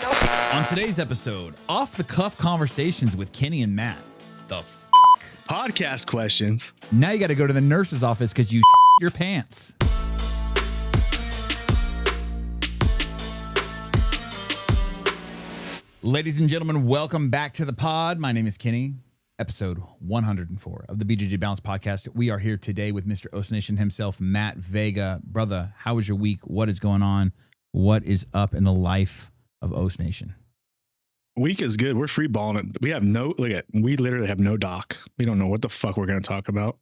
On today's episode, off-the-cuff conversations with Kenny and Matt. Podcast questions. Now you got to go to the nurse's office because you your pants. Ladies and gentlemen, welcome back to the pod. My name is Kenny. Episode 104 of the BJJ Balance Podcast. We are here today with Mr. Os Nation himself, Matt Vega. Brother, how was your week? What is going on? What is up in the life of Os Nation? Week is good. We're free balling it. We we literally have no doc. We don't know what the fuck we're going to talk about.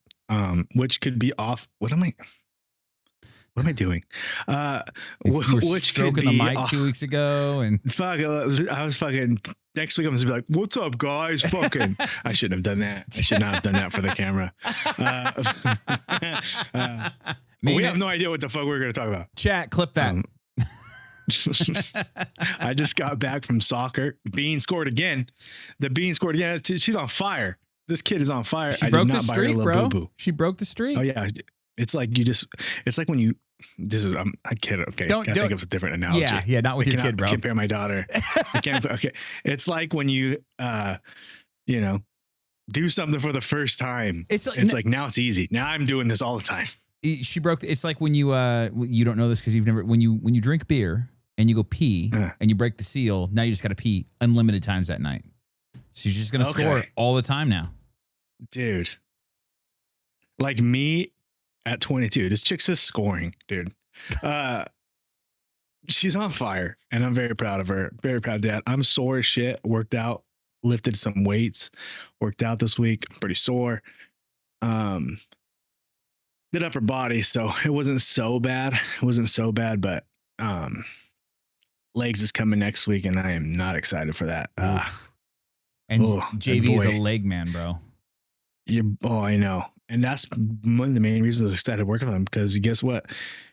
Which could be off. What am I doing? Which stroking the mic 2 weeks ago and I was fucking next week I'm gonna be like, what's up guys? Fucking I shouldn't have done that. I should not have done that for the camera. We have no idea what the fuck we're gonna talk about. Chat, clip that. I just got back from soccer. Bean scored again. The Bean scored again. She's on fire. This kid is on fire. She broke the streak, bro. She broke the streak. Oh yeah. It's like when you, I can't, okay. Don't think of a different analogy. Yeah. Not with your kid, bro. Compare my daughter. Okay. It's like when you, do something for the first time. It's like, now it's easy. Now I'm doing this all the time. She broke. It's like when you don't know this because you've never, when you drink beer and you go pee and you break the seal. Now you just got to pee unlimited times that night. So you're just going to score all the time now. Dude. Like me at 22, this chick's just scoring, dude. She's on fire and I'm very proud of her. Very proud of that. I'm sore as shit. Worked out, lifted some weights, worked out this week. I'm pretty sore. Did upper body, so it wasn't so bad. But legs is coming next week and I am not excited for that. JV is a leg man, bro. I know. And that's one of the main reasons I started working on them, because guess what?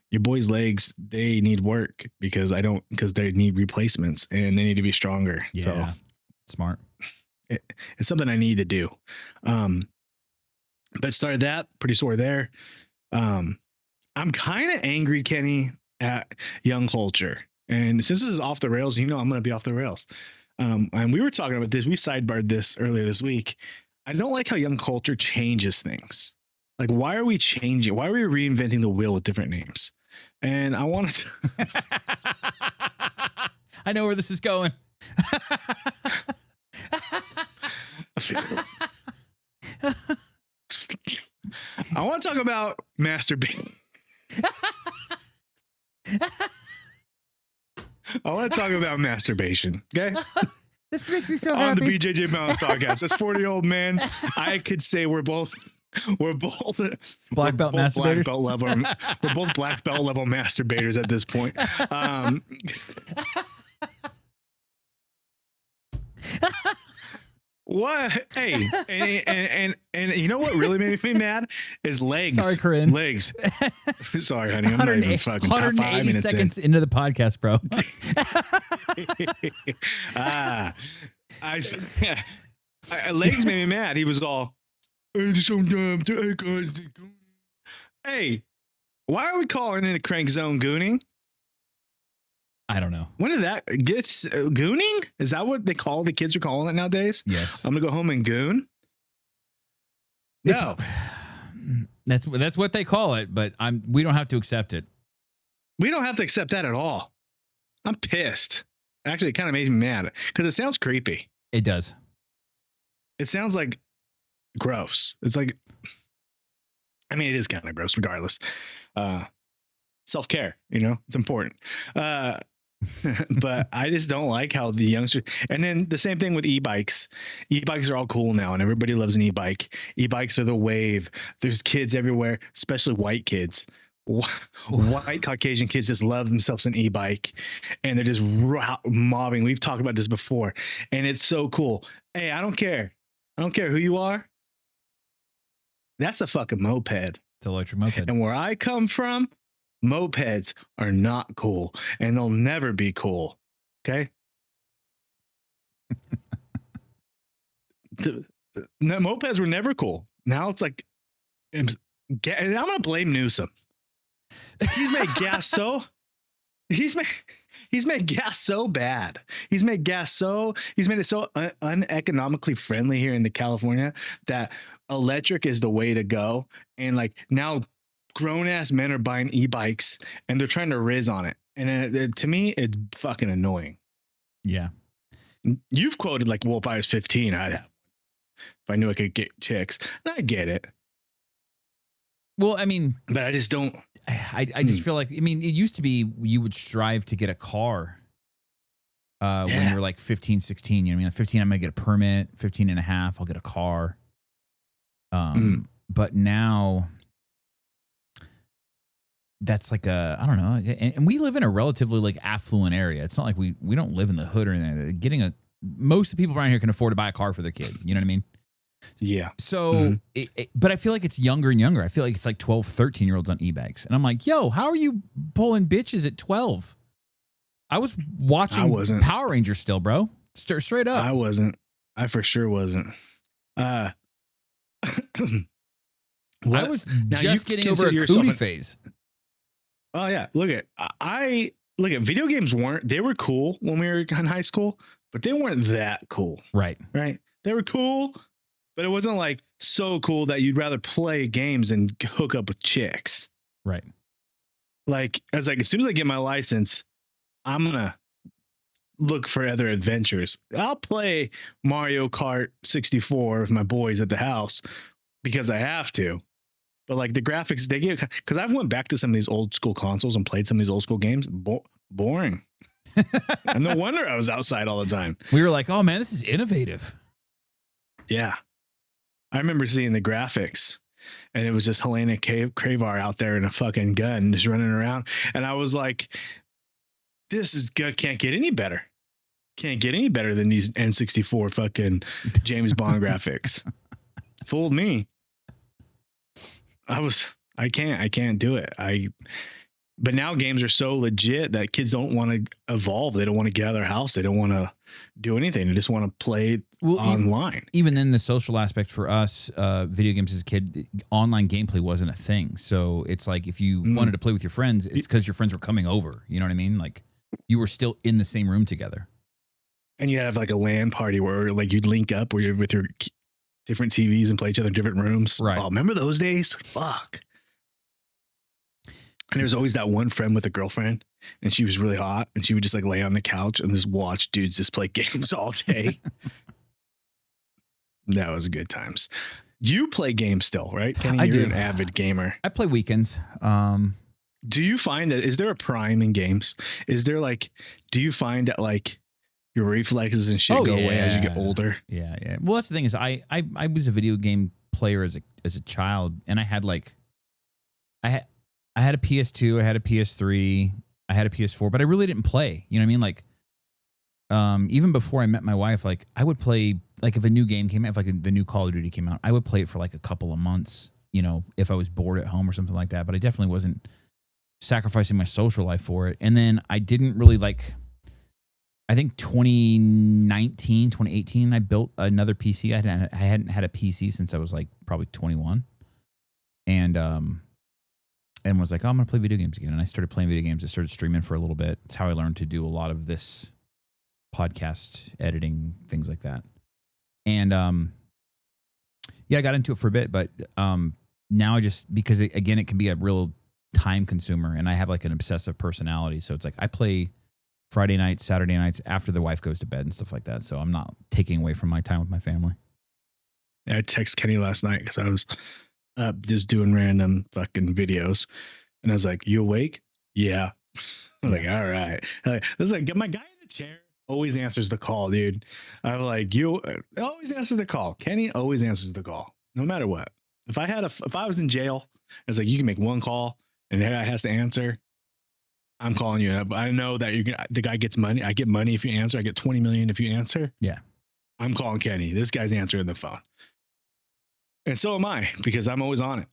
Your boys' legs, they need work because they need replacements and they need to be stronger. Yeah. So, smart. It's something I need to do. But started that, pretty sore there. I'm kind of angry, Kenny, at young culture. And since this is off the rails, I'm going to be off the rails. And we were talking about this. We sidebarred this earlier this week. I don't like how young culture changes things. Like, why are we changing? Why are we reinventing the wheel with different names? And I wanted to. I know where this is going. I want to talk about masturbation. I want to talk about masturbation. Okay. This makes me so happy. On the BJJ Balance Podcast. As 40-year-old man, I could say we're both black belt masturbators. We're both black belt level masturbators at this point. What? Hey, and you know what really made me mad is legs. Sorry, Corinne. Legs. Sorry, honey. I'm not even fucking 180 seconds into the podcast, bro. Legs made me mad. He was all, hey, why are we calling it a crank zone gooning? I don't know. When did that get gooning? Is that what the kids are calling it nowadays? Yes. I'm gonna go home and goon. No, that's what they call it, but we don't have to accept it. We don't have to accept that at all. I'm pissed. Actually, it kind of made me mad because it sounds creepy. It does. It sounds like gross. It's like, I mean, it is kind of gross regardless. Self-care, it's important. But I just don't like how the youngsters, and then the same thing with e-bikes. E-bikes are all cool now and everybody loves an e-bike. E-bikes are the wave. There's kids everywhere, especially white kids. White Caucasian kids just love themselves an e-bike and they're just mobbing. We've talked about this before and it's so cool. Hey, I don't care who you are. That's a fucking moped. It's an electric moped. And where I come from, mopeds are not cool and they'll never be cool. Okay. Mopeds were never cool. Now it's like, and I'm going to blame Newsom. He's made gas so He's made gas so bad. He's made it so uneconomically friendly here in the California that electric is the way to go. And like now, grown ass men are buying e-bikes and they're trying to riz on it. And to me, it's fucking annoying. Yeah. You've quoted like, well, if I was 15, I'd have. If I knew I could get chicks, and I get it. Well, I mean, but I just don't. I just feel like, I mean, it used to be you would strive to get a car when you were like 15, 16. You know what I mean? Like 15, I'm going to get a permit. 15 and a half, I'll get a car. But now that's like I don't know. And we live in a relatively like affluent area. It's not like we don't live in the hood or anything. Most of the people around here can afford to buy a car for their kid. You know what I mean? Yeah. So, but I feel like it's younger and younger. I feel like it's like 12, 13-year-olds on e-bikes. And I'm like, yo, how are you pulling bitches at 12? I was watching Power Rangers still, bro. Straight up. I wasn't. I for sure wasn't. I was just getting over a cootie phase. Oh, yeah. Look at video games they were cool when we were in high school, but they weren't that cool. Right. They were cool. But it wasn't like so cool that you'd rather play games and hook up with chicks. Right. Like, as soon as I get my license, I'm going to look for other adventures. I'll play Mario Kart 64 with my boys at the house because I have to. But like the graphics they give, because I went back to some of these old school consoles and played some of these old school games. Boring. And no wonder I was outside all the time. We were like, oh man, this is innovative. Yeah. I remember seeing the graphics and it was just Helena Cravar out there in a fucking gun just running around. And I was like, this is good. Can't get any better. Can't get any better than these N64 fucking James Bond graphics. Fooled me. I can't do it. But now games are so legit that kids don't want to evolve. They don't want to get out of their house. They don't want to do anything. They just want to play online. Even then, the social aspect for us, video games as a kid, online gameplay wasn't a thing. So it's like if you wanted to play with your friends, it's because your friends were coming over. You know what I mean? Like you were still in the same room together. And you have like a LAN party where like you'd link up where you're with your different TVs and play each other in different rooms. Right. Oh, remember those days? Fuck. And there was always that one friend with a girlfriend and she was really hot and she would just like lay on the couch and just watch dudes just play games all day. That was good times. You play games still, right? Kenny, you're an avid gamer. I play weekends. Do you find that, is there a prime in games? Is there like, do you find that like your reflexes and shit go away as you get older? Yeah. Yeah. Well, that's the thing is I was a video game player as a child and I had like, I had a PS2, I had a PS3, I had a PS4, but I really didn't play. You know what I mean? Like, even before I met my wife, like I would play, like if a new game came out, if like the new Call of Duty came out, I would play it for like a couple of months, you know, if I was bored at home or something like that. But I definitely wasn't sacrificing my social life for it. And then I didn't really like, I think 2019, 2018, I built another PC. I hadn't had a PC since I was like probably 21. And was like, oh, I'm going to play video games again. And I started playing video games. I started streaming for a little bit. It's how I learned to do a lot of this podcast editing, things like that. And I got into it for a bit. But now I just, because again, it can be a real time consumer. And I have like an obsessive personality. So it's like I play Friday nights, Saturday nights after the wife goes to bed and stuff like that. So I'm not taking away from my time with my family. I texted Kenny last night because I was just doing random fucking videos. And I was like, you awake? Yeah. I'm like, all right. I was like, get my guy in the chair. Always answers the call, dude. I'm like, you always answers the call. Kenny always answers the call, no matter what. If I was in jail, it's like, you can make one call and the guy has to answer. I'm calling you. I know that the guy gets money. I get money if you answer. I get 20 million if you answer. Yeah. I'm calling Kenny. This guy's answering the phone. And so am I, because I'm always on it,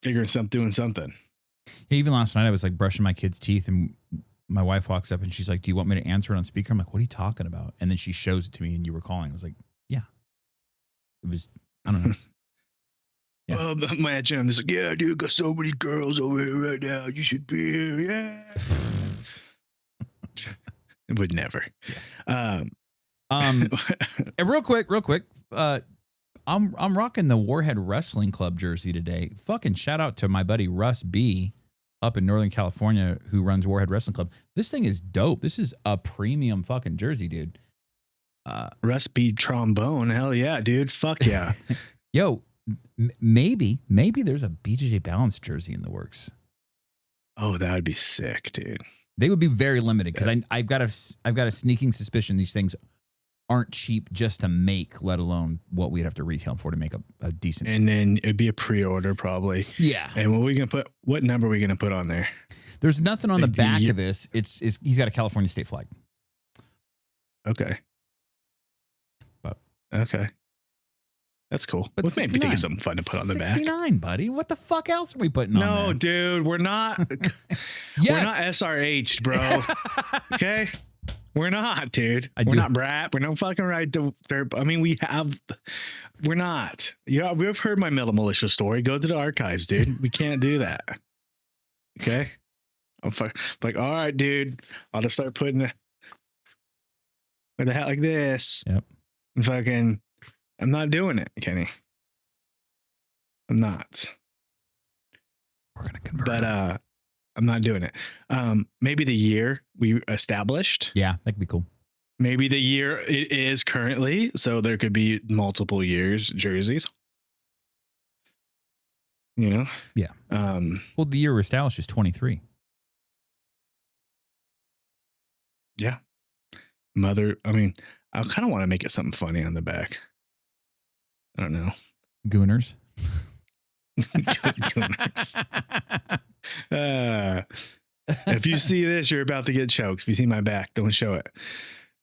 doing something. Yeah, even last night I was like brushing my kid's teeth and my wife walks up and she's like, do you want me to answer it on speaker? I'm like, what are you talking about? And then she shows it to me and you were calling. I was like, yeah. It was, I don't know. Yeah. Imagine I'm just like, yeah, dude, got so many girls over here right now. You should be here. Yeah. Would never. And real quick. I'm rocking the Warhead Wrestling Club jersey today. Fucking shout out to my buddy Russ B up in Northern California who runs Warhead Wrestling Club. This thing is dope. This is a premium fucking jersey, dude. Russ B trombone. Hell yeah, dude. Fuck yeah. Yo, maybe there's a BJJ Balance jersey in the works. Oh, that would be sick, dude. They would be very limited because I've got a sneaking suspicion these things aren't cheap just to make, let alone what we'd have to retail for to make a decent. And then it'd be a pre-order probably. Yeah. And what number are we gonna put on there? There's nothing on the back of this. It's he's got a California state flag. Okay. But okay. That's cool. But Let's maybe think of something fun to put on the back. 69, buddy. What the fuck else are we putting on there? No, dude, we're not. Yes. We're not SRH, bro. Okay. We're not, dude. We're not brat. We're not fucking right. I mean, we're not. Yeah, we've heard my Metal Militia story. Go to the archives, dude. We can't do that. Okay. I'm like, all right, dude. I'll just start putting with a hat like this. Yep. And I'm not doing it, Kenny. I'm not. We're gonna convert. But I'm not doing it. Maybe the year we established. Yeah, that could be cool. Maybe the year it is currently. So there could be multiple years jerseys. You know? Yeah. Well, the year we're established is 23. Yeah. I mean, I kind of want to make it something funny on the back. I don't know. Gooners. Gooners. If you see this, you're about to get choked. If you see my back, don't show it.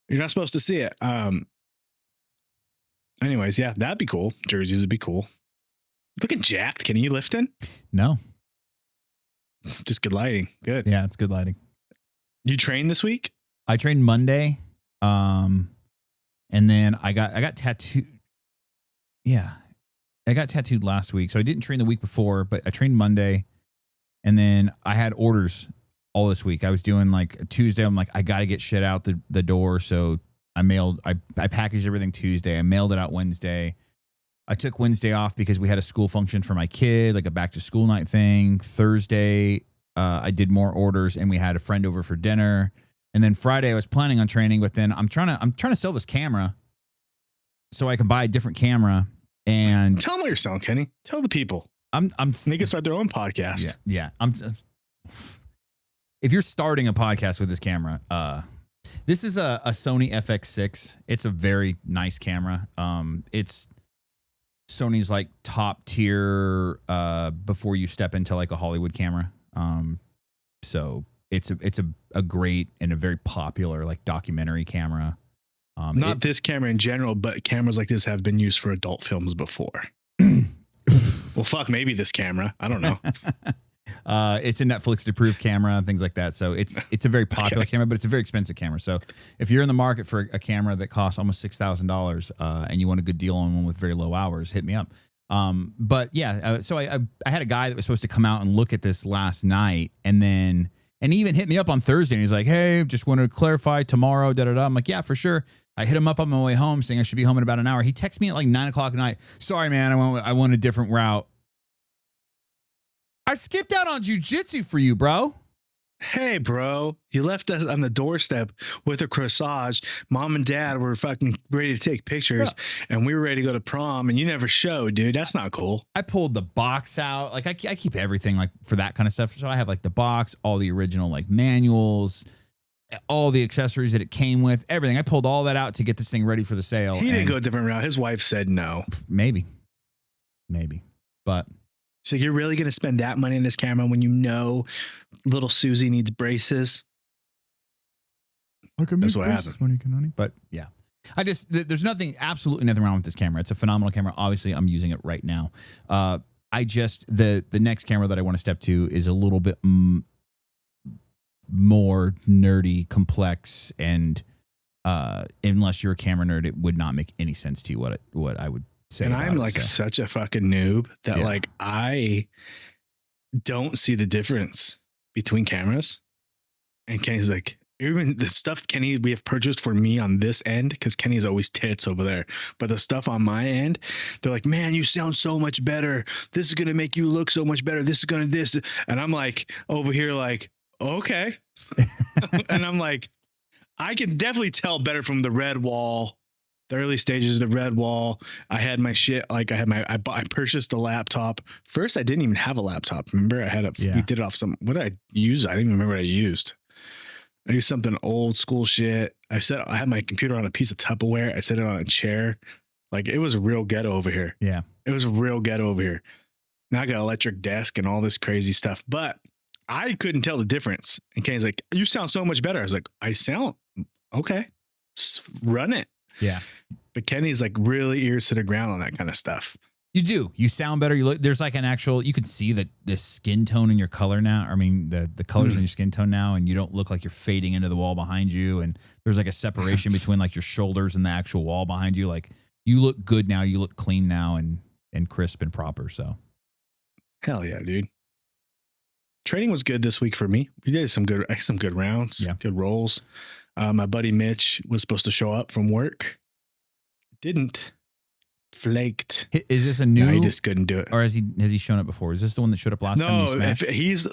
You're not supposed to see it. Anyways, yeah, that'd be cool. Jerseys would be cool. Looking jacked. Can you lifting? No. Just good lighting. Good. Yeah, it's good lighting. You trained this week? I trained Monday. And then I got tattooed. Yeah. I got tattooed last week. So I didn't train the week before, but I trained Monday. And then I had orders all this week. I was doing like Tuesday. I'm like, I got to get shit out the door. So I packaged everything Tuesday. I mailed it out Wednesday. I took Wednesday off because we had a school function for my kid, like a back to school night thing. Thursday, I did more orders and we had a friend over for dinner. And then Friday I was planning on training, but then I'm trying to sell this camera so I can buy a different camera. And tell them what you're selling, Kenny. Tell the people. They can start their own podcast. Yeah. If you're starting a podcast with this camera, this is a Sony FX6. It's a very nice camera. It's Sony's like top tier before you step into like a Hollywood camera. So it's a great and a very popular like documentary camera. Not this camera in general, but cameras like this have been used for adult films before. Well, fuck, maybe this camera. I don't know. It's a Netflix approved camera and things like that. So it's a very popular camera, but it's a very expensive camera. So if you're in the market for a camera that costs almost $6,000 and you want a good deal on one with very low hours, hit me up. But yeah, so I had a guy that was supposed to come out and look at this last night, and he even hit me up on Thursday and he's like, hey, just wanted to clarify tomorrow, I'm like, yeah, for sure. I hit him up on my way home saying I should be home in about an hour. He texted me at like 9:00 at night. Sorry, man, I went a different route. I skipped out on jujitsu for you, bro. Hey, bro, you left us on the doorstep with a corsage. Mom and dad were fucking ready to take pictures, and we were ready to go to prom, and you never showed, dude. That's not cool. I pulled the box out. Like I keep everything like for that kind of stuff. So I have like the box, all the original like manuals, all the accessories that it came with, everything. I pulled all that out to get this thing ready for the sale. He didn't go a different route. His wife said no. Maybe. But so you're really going to spend that money on this camera when you know little Susie needs braces? That's what happened. But yeah, there's absolutely nothing wrong with this camera. It's a phenomenal camera. Obviously, I'm using it right now. The next camera that I want to step to is a little bit more nerdy, complex, and unless you're a camera nerd, it would not make any sense to you what I would say. And I'm like such a fucking noob that like I don't see the difference between cameras. And Kenny's like, even the stuff we have purchased for me on this end, because Kenny's always tits over there. But the stuff on my end, they're like, man, you sound so much better. This is going to make you look so much better. This is going to this. And I'm like over here like, okay. And I'm like, I can definitely tell better from the red wall, the early stages of the red wall. I had my shit. Like I purchased a laptop. First, I didn't even have a laptop. Remember we did it off what did I use? I didn't even remember what I used. I used something old school shit. I had my computer on a piece of Tupperware. I set it on a chair. Like it was real ghetto over here. Yeah. It was real ghetto over here. Now I got an electric desk and all this crazy stuff, but I couldn't tell the difference. And Kenny's like, you sound so much better. I was like, I sound okay. Just run it. Yeah. But Kenny's like really ears to the ground on that kind of stuff. You do. You sound better. You look. There's like an actual. You can see the skin tone in your color now. I mean, the colors in your skin tone now, and you don't look like you're fading into the wall behind you. And there's like a separation between like your shoulders and the actual wall behind you. Like you look good now. You look clean now, and crisp and proper. So, hell yeah, dude. Training was good this week for me. We did some good rounds, good rolls. My buddy Mitch was supposed to show up from work. Didn't. Flaked. Is this a new? No, he just couldn't do it. Or has he shown up before? Is this the one that showed up last time? No, he's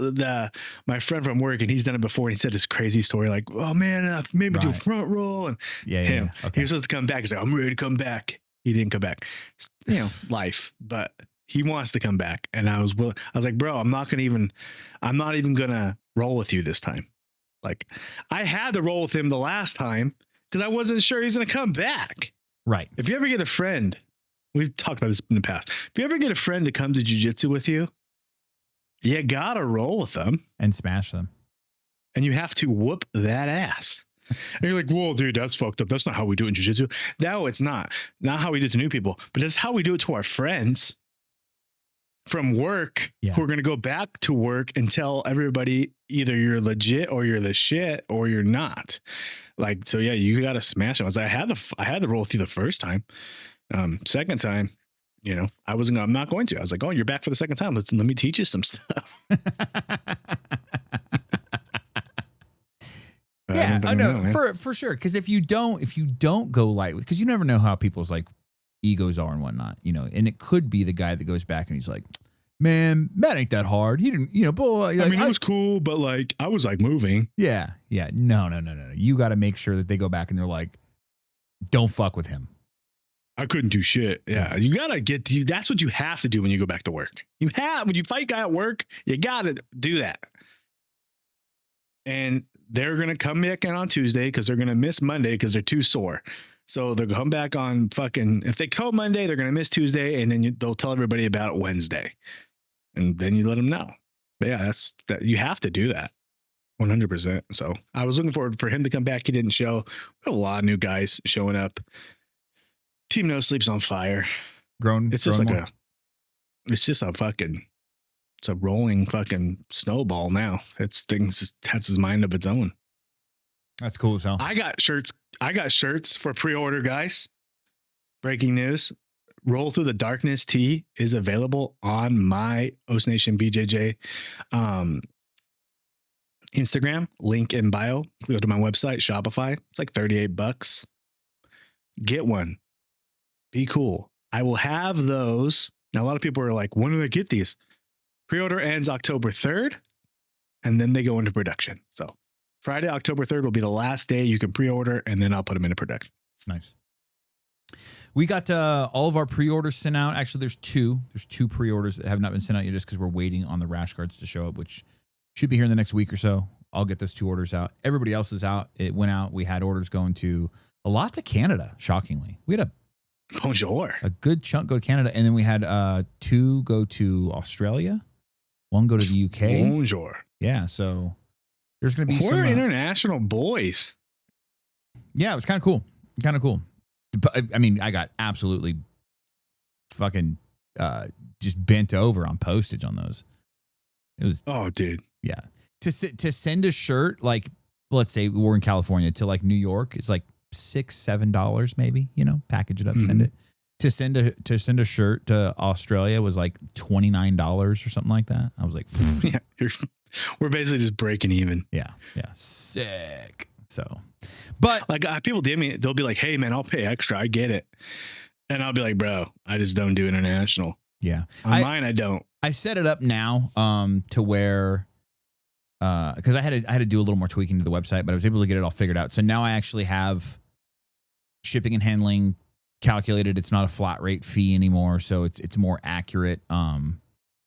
my friend from work, and he's done it before. And he said this crazy story, like, "Oh man, I made me do a front roll." And him, he was supposed to come back. He's like, "I'm ready to come back." He didn't come back. Life, but he wants to come back. And I was like, "Bro, I'm not even gonna roll with you this time." Like, I had to roll with him the last time because I wasn't sure he's gonna come back. Right. If you ever get a friend. We've talked about this in the past. If you ever get a friend to come to jiu-jitsu with you, you gotta roll with them. And smash them. And you have to whoop that ass. And you're like, whoa, dude, that's fucked up. That's not how we do it in jiu-jitsu. No, it's not. Not how we do it to new people. But that's how we do it to our friends from work who are going to go back to work and tell everybody either you're legit or you're the shit or you're not. Like, so yeah, you got to smash them. I had to roll with you the first time. Second time, I'm not going to. I was like, oh, you're back for the second time. Let me teach you some stuff. Yeah, I know for sure. Because if you don't go light with, because you never know how people's like egos are and whatnot, and it could be the guy that goes back and he's like, man, Matt ain't that hard. He didn't, blah. I mean, it was cool, but like, I was like moving. Yeah. No. You got to make sure that they go back and they're like, don't fuck with him. I couldn't do shit. Yeah. You got to that's what you have to do when you go back to work. When you fight guy at work, you got to do that. And they're going to come back in on Tuesday because they're going to miss Monday because they're too sore. So they'll come back on if they come Monday, they're going to miss Tuesday, and then they'll tell everybody about it Wednesday. And then you let them know. But yeah, you have to do that 100%. So I was looking forward for him to come back. He didn't show. We have a lot of new guys showing up. Team No Sleep's on fire. It's just a rolling fucking snowball now. Has his mind of its own. That's cool as hell. I got shirts for pre-order, guys. Breaking news. Roll Through the Darkness tee is available on my Oast Nation BJJ Instagram. Link in bio. Go to my website, Shopify. It's like $38. Get one. Be cool. I will have those. Now, a lot of people are like, when do I get these? Pre-order ends October 3rd, and then they go into production. So Friday, October 3rd will be the last day you can pre-order, and then I'll put them into production. Nice. We got all of our pre-orders sent out. Actually, there's two pre-orders that have not been sent out yet just because we're waiting on the rash guards to show up, which should be here in the next week or so. I'll get those 2 orders out. Everybody else is out. It went out. We had orders going to a lot to Canada, shockingly. We had a good chunk go to Canada, and then we had 2 go to Australia, 1 go to the UK. Bonjour. Yeah, so there's going to be some international boys. Yeah, it was kind of cool. But I mean, I got absolutely fucking just bent over on postage on those. It was dude. Yeah. To send a shirt, like, let's say we're in California, to like New York, it's like $6-7 maybe, package it up, send it. To send a shirt to Australia was like $29 or something like that. I was like, yeah, we're basically just breaking even. Yeah. Sick. So, but like people DM me, they'll be like, "Hey man, I'll pay extra. I get it." And I'll be like, "Bro, I just don't do international." Yeah. On mine, I don't. I set it up now to where because I had to do a little more tweaking to the website, but I was able to get it all figured out. So now I actually have shipping and handling calculated. It's not a flat rate fee anymore, so it's more accurate.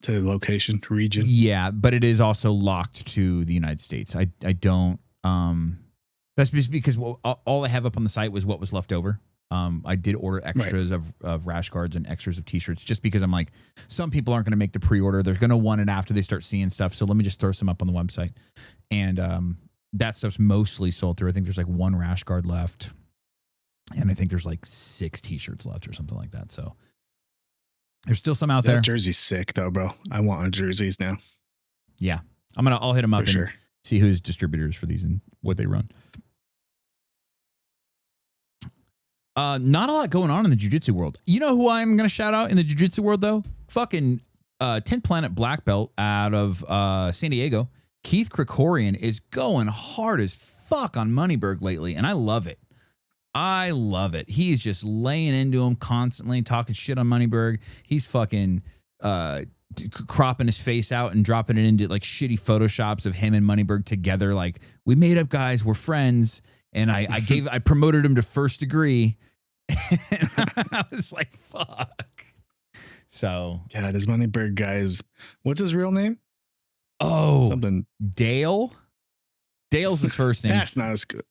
To location, to region. Yeah, but it is also locked to the United States. I don't. That's just because all I have up on the site was what was left over. I did order extras of rash guards and extras of t-shirts just because I'm like, some people aren't going to make the pre-order. They're going to want it after they start seeing stuff. So let me just throw some up on the website. And that stuff's mostly sold through. I think there's like 1 rash guard left. And I think there's like 6 t-shirts left or something like that. So there's still some out there. That jersey's sick though, bro. I want jerseys now. Yeah. I'll hit them up For and sure. see who's distributors for these and what they run. Not a lot going on in the jiu-jitsu world. You know who I'm going to shout out in the jiu-jitsu world, though? Fucking 10th Planet Black Belt out of San Diego. Keith Krikorian is going hard as fuck on Moneyberg lately, and I love it. I love it. He's just laying into him constantly, talking shit on Moneyberg. He's fucking cropping his face out and dropping it into like shitty photoshops of him and Moneyberg together. Like, we made up, guys. We're friends. And I promoted him to first degree. And I was like, fuck. So. God, his Moneyberg guys. What's his real name? Oh. Something. Dale? Dale's his first name. That's not as good.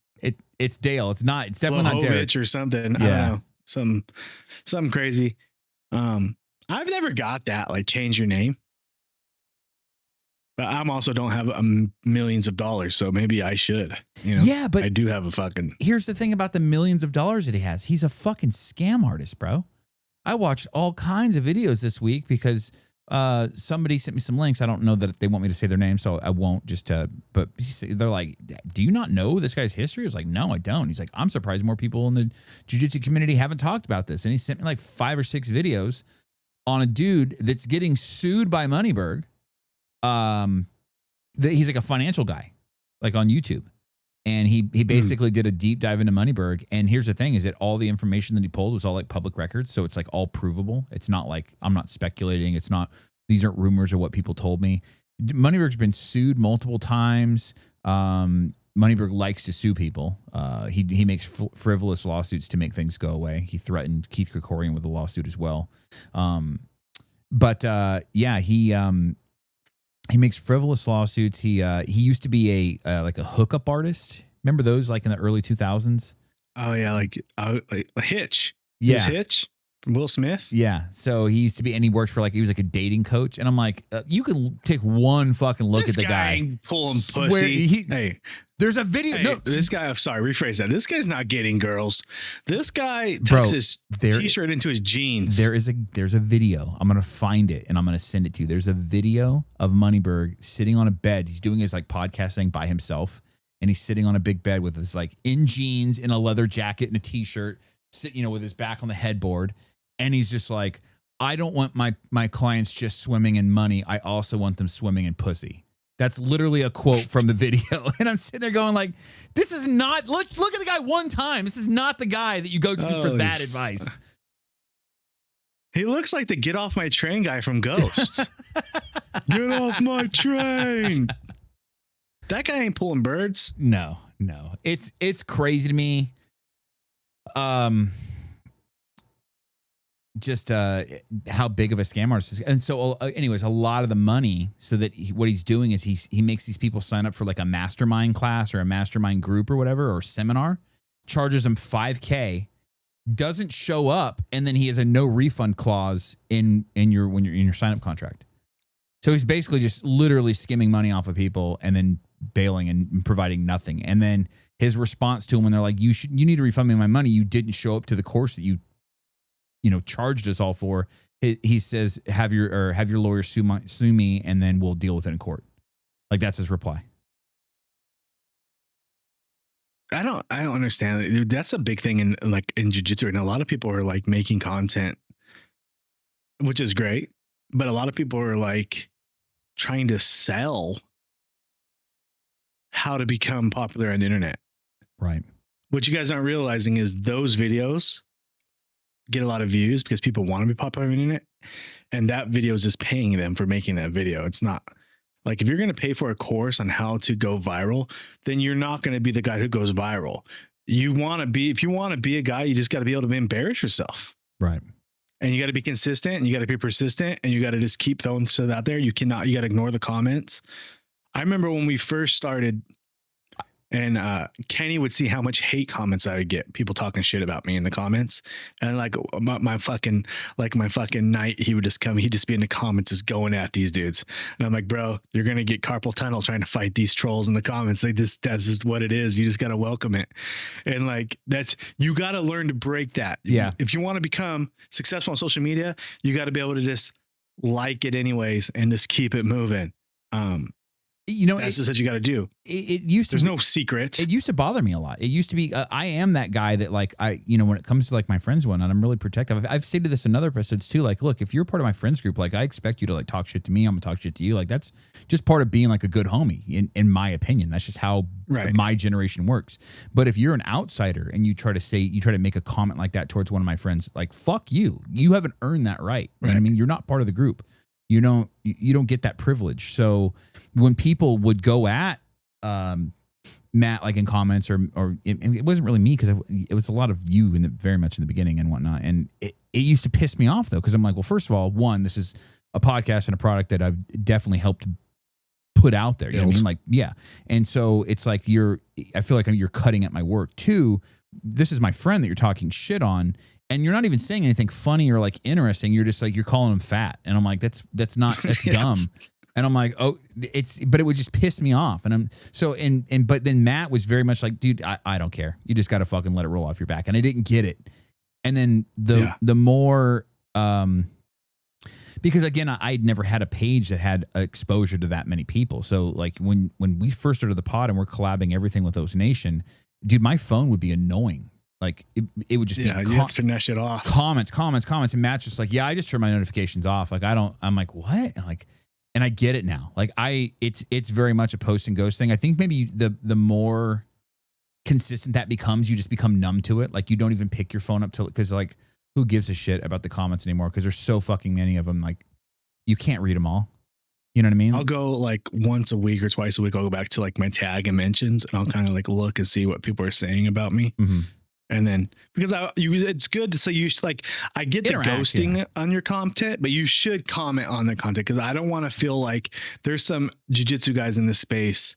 It's Dale. It's definitely not Derek. or something. Yeah. I don't know. Something crazy. I've never got that, like, change your name. But I'm also don't have millions of dollars, so maybe I should. You know? Yeah, but I do have a fucking. Here's the thing about the millions of dollars that he has. He's a fucking scam artist, bro. I watched all kinds of videos this week because somebody sent me some links. I don't know that they want me to say their name, so I won't just. But they're like, "Do you not know this guy's history?" I was like, "No, I don't." He's like, "I'm surprised more people in the jiu-jitsu community haven't talked about this." And he sent me like 5 or 6 videos on a dude that's getting sued by Moneyberg. He's like a financial guy, like on YouTube. And he basically did a deep dive into Moneyberg. And here's the thing is that all the information that he pulled was all like public records. So it's like all provable. It's not like I'm not speculating. It's not, these aren't rumors or what people told me. Moneyberg's been sued multiple times. Moneyberg likes to sue people. He makes frivolous lawsuits to make things go away. He threatened Keith Krikorian with a lawsuit as well. He makes frivolous lawsuits. He used to be like a hookup artist. Remember those like in the early 2000s? Oh yeah, like a Hitch. Yeah, Hitch from Will Smith. Yeah. So he used to be, and he worked for he was like a dating coach. And I'm like, you can take one fucking look at the guy. Ain't pulling pussy. Hey, there's a video. No, this guy. I'm sorry, rephrase that. This guy's not getting girls. This guy tucks his t-shirt into his jeans. There's a video. I'm gonna find it and I'm gonna send it to you. There's a video of Moneyberg sitting on a bed. He's doing his like podcasting by himself, and he's sitting on a big bed with his like in jeans, in a leather jacket, and a t-shirt, sitting with his back on the headboard, and he's just like, I don't want my clients just swimming in money. I also want them swimming in pussy. That's literally a quote from the video. And I'm sitting there going like, this is not, look at the guy one time. This is not the guy that you go to for that advice. He looks like the get off my train guy from Ghost. Get off my train. That guy ain't pulling birds. No. It's crazy to me. Just how big of a scam artist is. And so anyways, a lot of the money, so that what he's doing is he makes these people sign up for like a mastermind class or a mastermind group or whatever, or seminar, charges them $5,000, doesn't show up, and then he has a no refund clause in your sign up contract. So he's basically just literally skimming money off of people and then bailing and providing nothing. And then his response to him when they're like, you need to refund me my money, you didn't show up to the course that you charged us all for. He says, have your lawyer sue me, and then we'll deal with it in court. Like, that's his reply. I don't understand. That's a big thing in jiu-jitsu, and a lot of people are like making content, which is great, but a lot of people are like trying to sell how to become popular on the internet. Right. What you guys aren't realizing is those videos get a lot of views because people want to be popular on the internet. And that video is just paying them for making that video. It's not like if you're going to pay for a course on how to go viral, then you're not going to be the guy who goes viral. If you want to be a guy, you just got to be able to embarrass yourself. Right. And you got to be consistent and you got to be persistent and you got to just keep throwing stuff out there. You got to ignore the comments. I remember when we first started and Kenny would see how much hate comments I would get, people talking shit about me in the comments. And like my fucking night, he would just come, he'd just be in the comments just going at these dudes. And I'm like, bro, you're going to get carpal tunnel trying to fight these trolls in the comments. Like that's just what it is. You just got to welcome it. And like, you got to learn to break that. Yeah. If you want to become successful on social media, you got to be able to just like it anyways and just keep it moving. That's just what you got to do. It used to. There's no secret. It used to bother me a lot. It used to be. I am that guy that like when it comes to like my friends one, and I'm really protective. I've stated this in other episodes too. Like, look, if you're part of my friends group, like I expect you to like talk shit to me. I'm gonna talk shit to you. Like that's just part of being like a good homie. In my opinion, that's just how my generation works. But if you're an outsider and you try to make a comment like that towards one of my friends, like fuck you. You haven't earned that right. You know what I mean? You're not part of the group. You don't get that privilege. So when people would go at Matt like in comments or it wasn't really me because it was a lot of you very much in the beginning and whatnot. And it used to piss me off though because I'm like, well, first of all, one, this is a podcast and a product that I've definitely helped put out there. You know what I mean? Like, yeah. And so it's like I feel like you're cutting at my work. Two, this is my friend that you're talking shit on. And you're not even saying anything funny or like interesting. You're just like, you're calling him fat. And I'm like, that's dumb. And I'm like, oh, but it would just piss me off. And but then Matt was very much like, dude, I don't care. You just got to fucking let it roll off your back. And I didn't get it. And then the more, because again, I'd never had a page that had exposure to that many people. So like when we first started the pod and we're collabing everything with O's Nation, dude, my phone would be annoying. Like it would just be you have to turn that shit off. Comments. And Matt's just like, yeah, I just turn my notifications off. Like I'm like, what? Like, and I get it now. Like it's very much a post and ghost thing. I think maybe the more consistent that becomes, you just become numb to it. Like you don't even pick your phone up because like who gives a shit about the comments anymore? Because there's so fucking many of them. Like you can't read them all. You know what I mean? I'll go like once a week or twice a week. I'll go back to like my tag and mentions and I'll kind of like look and see what people are saying about me. Mm-hmm. And then because it's good to say you should like, I get the ghosting on your content, but you should comment on the content because I don't want to feel like there's some jiu-jitsu guys in this space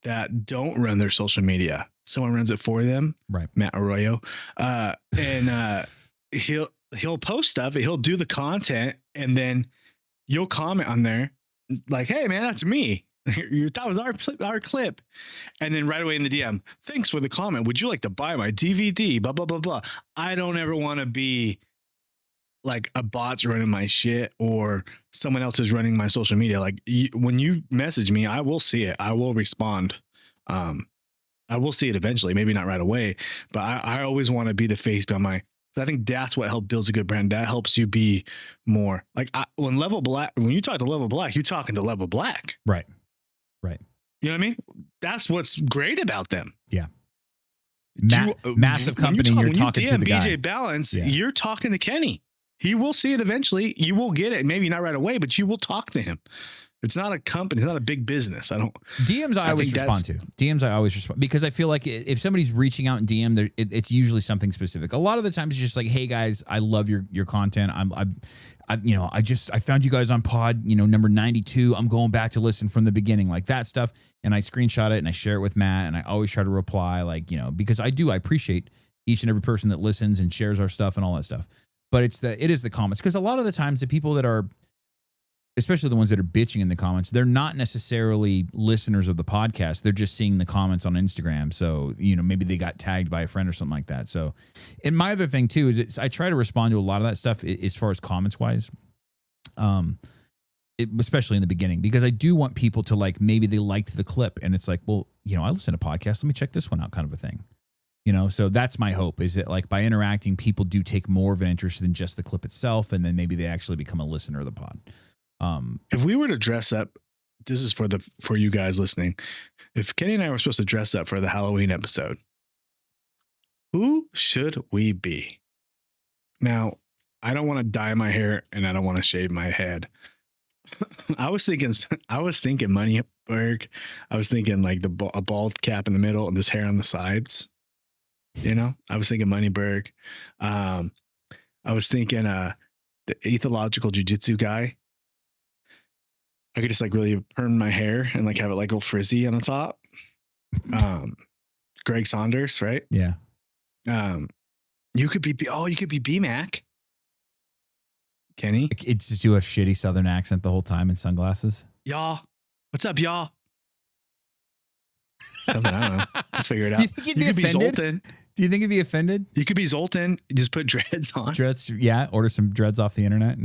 that don't run their social media. Someone runs it for them. Right. Matt Arroyo. And he'll post stuff, he'll do the content and then you'll comment on there like, hey man, that's me. That was our clip. And then right away in the DM, thanks for the comment. Would you like to buy my DVD? Blah, blah, blah, blah. I don't ever want to be like a bot's running my shit or someone else is running my social media. Like when you message me, I will see it. I will respond. I will see it eventually, maybe not right away, but I always want to be the face behind I think that's what helps builds a good brand. That helps you be more like when you talk to Level Black, you're talking to Level Black. Right. You know what I mean? That's what's great about them. Yeah. Massive company. You're talking to the guy. BJJ Balance, you're talking to Kenny. He will see it eventually. You will get it. Maybe not right away, but you will talk to him. It's not a company. It's not a big business. DMs I always respond to. DMs I always respond because I feel like if somebody's reaching out in DM, it's usually something specific. A lot of the times it's just like, hey guys, I love your content. I found you guys on pod, number 92. I'm going back to listen from the beginning, like that stuff. And I screenshot it and I share it with Matt and I always try to reply because I appreciate each and every person that listens and shares our stuff and all that stuff. But it is the comments because a lot of the times the people that are, especially the ones that are bitching in the comments, they're not necessarily listeners of the podcast. They're just seeing the comments on Instagram. So, maybe they got tagged by a friend or something like that. So, and my other thing too, is I try to respond to a lot of that stuff as far as comments wise, especially in the beginning, because I do want people to like, maybe they liked the clip and it's like, well, I listen to podcasts. Let me check this one out kind of a thing. So that's my hope is that like by interacting, people do take more of an interest than just the clip itself. And then maybe they actually become a listener of the pod. If we were to dress up, this is for you guys listening. If Kenny and I were supposed to dress up for the Halloween episode, Who should we be? Now, I don't want to dye my hair and I don't want to shave my head. I was thinking Moneyberg. I was thinking like a bald cap in the middle and this hair on the sides. You know, I was thinking Moneyberg. I was thinking the ethological jiu-jitsu guy. I could just like really perm my hair and like have it like all frizzy on the top. Greg Saunders, right? Yeah. You could be BMAC. Kenny? It's just do a shitty Southern accent the whole time in sunglasses. Y'all. What's up, y'all? Something, I don't know. We'll figure it out. You could be Zoltan. Do you think you'd be offended? You could be Zoltan. Just put dreads on. Dreads, yeah. Order some dreads off the internet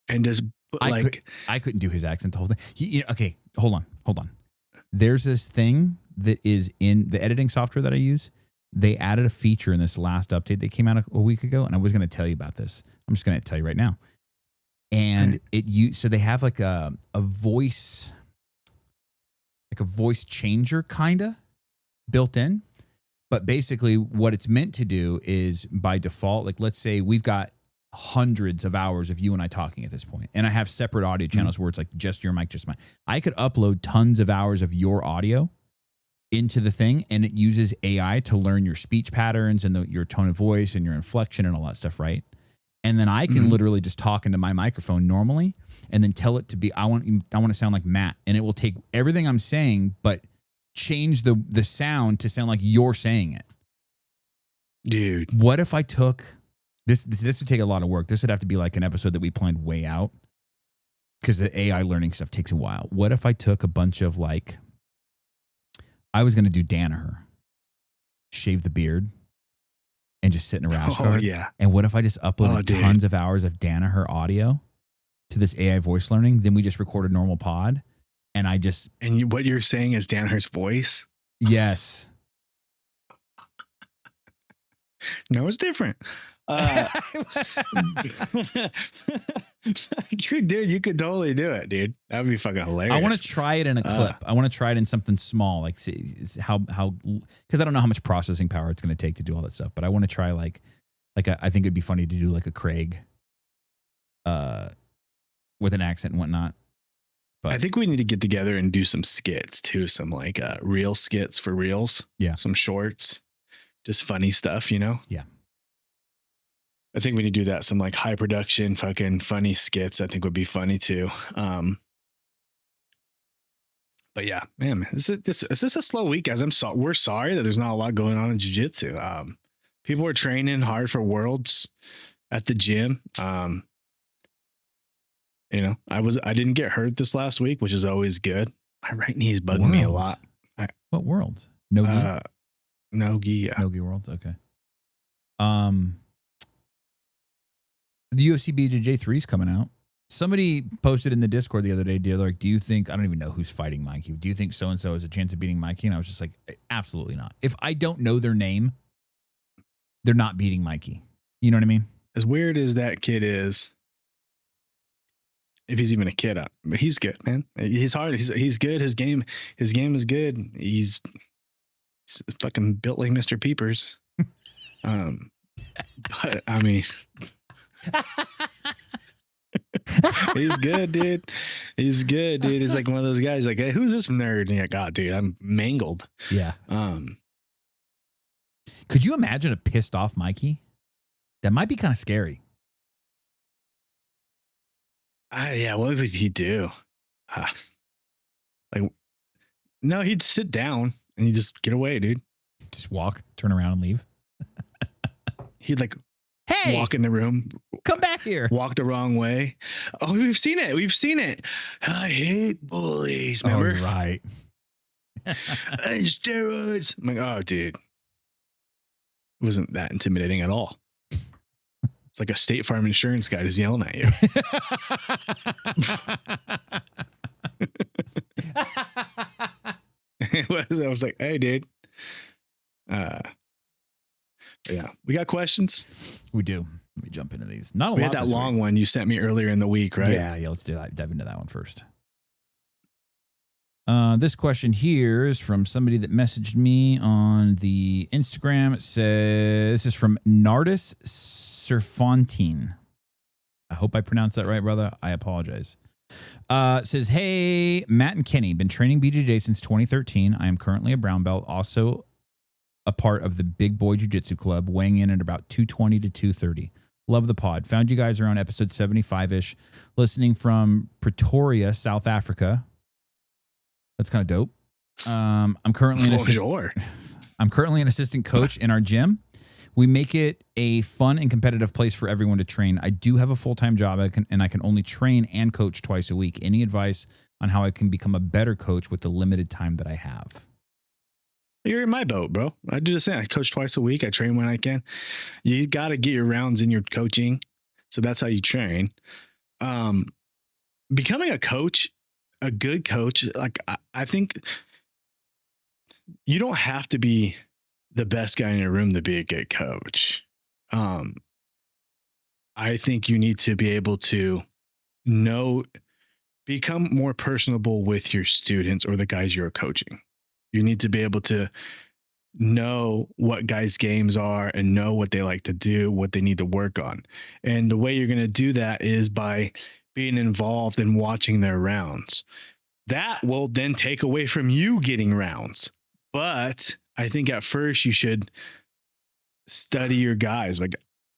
and just put I couldn't do his accent the whole thing. Okay, hold on. There's this thing that is in the editing software that I use. They added a feature in this last update that came out a week ago, and I was going to tell you about this. I'm just going to tell you right now. And so they have like a voice, changer kinda built in. But basically what it's meant to do is by default, like let's say we've got hundreds of hours of you and I talking at this point, and I have separate audio channels where it's like just your mic, just mine. I could upload tons of hours of your audio into the thing, and it uses AI to learn your speech patterns and your tone of voice and your inflection and all that stuff, right? And then I can literally just talk into my microphone normally and then tell it to be, I want to sound like Matt, and it will take everything I'm saying, but change the sound to sound like you're saying it. Dude. What if I took this would take a lot of work. This would have to be like an episode that we planned way out because the AI learning stuff takes a while. What if I took a bunch of like, I was going to do Danaher, shave the beard, and just sit in a rash guard. Oh, yeah. And what if I just uploaded tons of hours of Danaher audio to this AI voice learning? Then we just record a normal pod, and I just... And what you're saying is Danaher's voice? Yes. No, it's different. You could totally do it, dude. That would be fucking hilarious. I want to try it in a clip. I want to try it in something small, like see how because I don't know how much processing power it's going to take to do all that stuff. But I want to try like I think it'd be funny to do like a Craig, with an accent and whatnot. But I think we need to get together and do some skits too, some like real skits for reels. Yeah, some shorts, just funny stuff, you know. Yeah. I think we need to do that. Some like high production, fucking funny skits. I think would be funny too. But yeah, man, is this a slow week, guys? We're sorry that there's not a lot going on in jiu-jitsu. People are training hard for worlds at the gym. You know, I didn't get hurt this last week, which is always good. My right knee is bugging me a lot. What worlds? No-gi? No-gi, yeah. No-gi worlds, okay. The UFC BJJ 3 is coming out. Somebody posted in the Discord the other day, like, do you think, I don't even know who's fighting Mikey. Do you think so-and-so has a chance of beating Mikey? And I was just like, absolutely not. If I don't know their name, they're not beating Mikey. You know what I mean? As weird as that kid is, if he's even a kid, but he's good, man. He's hard. He's good. His game is good. He's fucking built like Mr. Peepers. But I mean, he's good, dude. He's good, dude. He's like one of those guys like, hey, who's this nerd? And you're like, oh, dude, I'm mangled. Yeah. Could you imagine a pissed off Mikey? That might be kind of scary. Yeah, what would he do? No, he'd sit down and he'd just get away, dude. Just walk, turn around and leave. He'd like, hey, walk in the room, come back here, walk the wrong way. Oh, we've seen it. I hate bullies. Remember? Oh, right. And steroids. I'm like, oh, dude. It wasn't that intimidating at all. It's like a State Farm insurance guy just yelling at you. I was like, hey, dude. Yeah, we got questions. We do. Let me jump into these. Not a lot. We had that long one you sent me earlier in the week, right? Yeah. Let's do that. Dive into that one first. This question here is from somebody that messaged me on the Instagram. It says, this is from Nardis Serfontine. I hope I pronounced that right, brother. I apologize. It says, hey, Matt and Kenny, been training BJJ since 2013. I am currently a brown belt, also a part of the Big Boy Jiu-Jitsu Club, weighing in at about 220 to 230. Love the pod. Found you guys around episode 75-ish, listening from Pretoria, South Africa. That's kind of dope. I'm currently an assistant coach in our gym. We make it a fun and competitive place for everyone to train. I do have a full-time job, and I can only train and coach twice a week. Any advice on how I can become a better coach with the limited time that I have? You're in my boat, bro. I do the same. I coach twice a week. I train when I can. You got to get your rounds in your coaching. So that's how you train. Becoming a coach, a good coach, like I think you don't have to be the best guy in your room to be a good coach. I think you need to be able to become more personable with your students or the guys you're coaching. You need to be able to know what guys' games are and know what they like to do, what they need to work on. And the way you're going to do that is by being involved and watching their rounds. That will then take away from you getting rounds. But I think at first you should study your guys. Like,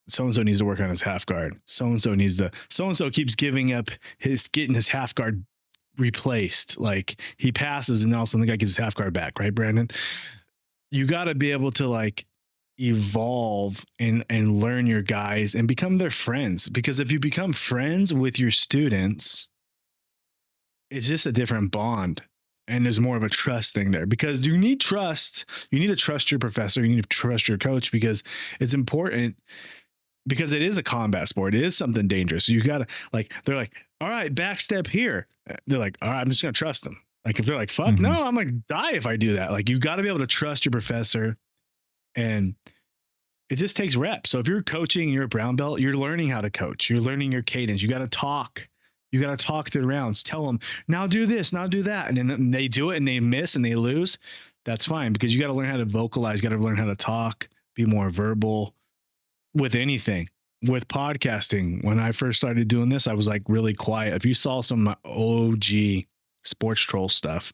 so-and-so needs to work on his half guard. So-and-so keeps getting his half guard replaced. Like, he passes and all of a sudden the guy gets his half guard back, right, Brandon? You got to be able to like evolve and learn your guys and become their friends. Because if you become friends with your students, it's just a different bond. And there's more of a trust thing there, because you need trust. You need to trust your professor. You need to trust your coach, because it's important, because it is a combat sport. It is something dangerous. So you got to they're like, all right, back step here. They're like, all right, I'm just going to trust them. Like, if they're like, fuck, no, I'm going to die if I do that. Like, you got to be able to trust your professor, and it just takes reps. So if you're coaching, you're a brown belt, you're learning how to coach. You're learning your cadence. You got to talk. You got to talk through rounds. Tell them, now do this, now do that. And then they do it and they miss and they lose. That's fine, because you got to learn how to vocalize. You got to learn how to talk, be more verbal with anything. With podcasting, when I first started doing this, I was like really quiet. If you saw some of my OG sports troll stuff,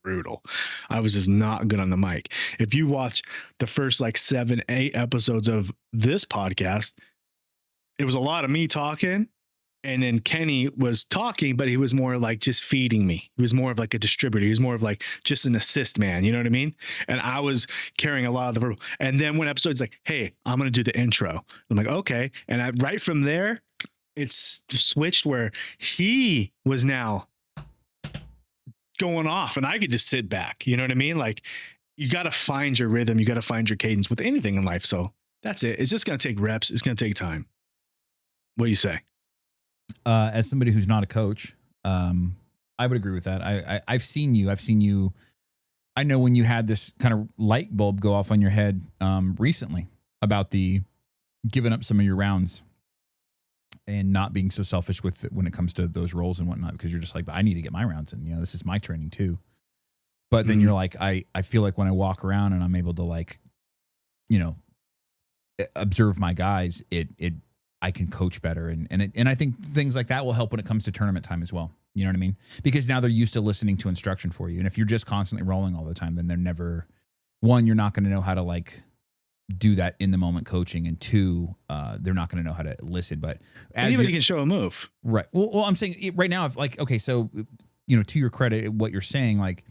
brutal. I was just not good on the mic. If you watch the first like 7-8 episodes of this podcast, it was a lot of me talking. And then Kenny was talking, but he was more like just feeding me. He was more of like a distributor. He was more of like just an assist man. You know what I mean? And I was carrying a lot of the verbal. And then one episode's like, hey, I'm going to do the intro. I'm like, okay. And right from there, it's switched where he was now going off and I could just sit back. You know what I mean? Like, you got to find your rhythm. You got to find your cadence with anything in life. So that's it. It's just going to take reps. It's going to take time. What do you say? As somebody who's not a coach, I would agree with that. I've seen you. I know when you had this kind of light bulb go off on your head recently about the giving up some of your rounds and not being so selfish with it when it comes to those roles and whatnot, because you're just like, I need to get my rounds in. You know, this is my training too. But then you're like, I feel like when I walk around and I'm able to like, you know, observe my guys, I can coach better. And I think things like that will help when it comes to tournament time as well. You know what I mean? Because now they're used to listening to instruction for you. And if you're just constantly rolling all the time, then they're never, one, you're not going to know how to like do that in the moment coaching. And two, they're not going to know how to listen. But anybody can show a move. Right. Well, I'm saying right now, if like, okay, so, you know, to your credit, what you're saying, like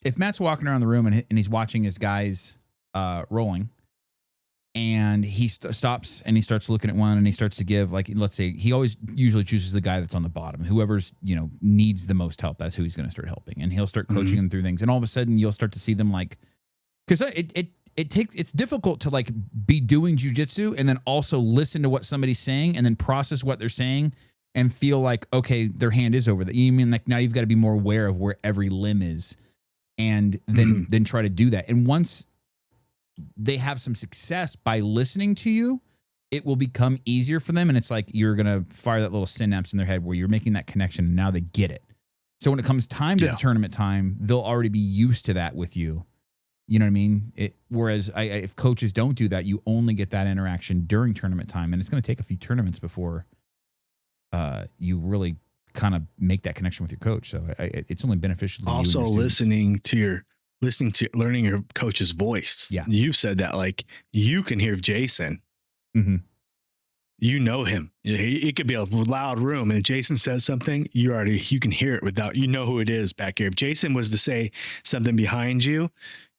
if Matt's walking around the room and he's watching his guys rolling, and he stops and he starts looking at one and he starts to give, like, let's say he always usually chooses the guy that's on the bottom, whoever's, you know, needs the most help. That's who he's going to start helping. And he'll start coaching them through things. And all of a sudden you'll start to see them like, cause it's difficult to like be doing jujitsu and then also listen to what somebody's saying and then process what they're saying and feel like, okay, their hand is over that. You mean like now you've got to be more aware of where every limb is and then try to do that. And once they have some success by listening to you, it will become easier for them. And it's like you're going to fire that little synapse in their head where you're making that connection and now they get it. So when it comes time to the tournament time, they'll already be used to that with you. You know what I mean? Whereas if coaches don't do that, you only get that interaction during tournament time. And it's going to take a few tournaments before you really kind of make that connection with your coach. So it's only beneficial to you. Also listening to learning your coach's voice. Yeah. You've said that, like, you can hear Jason. Mm-hmm. You know him. It could be a loud room, and if Jason says something, you can hear it without, you know who it is back here. If Jason was to say something behind you,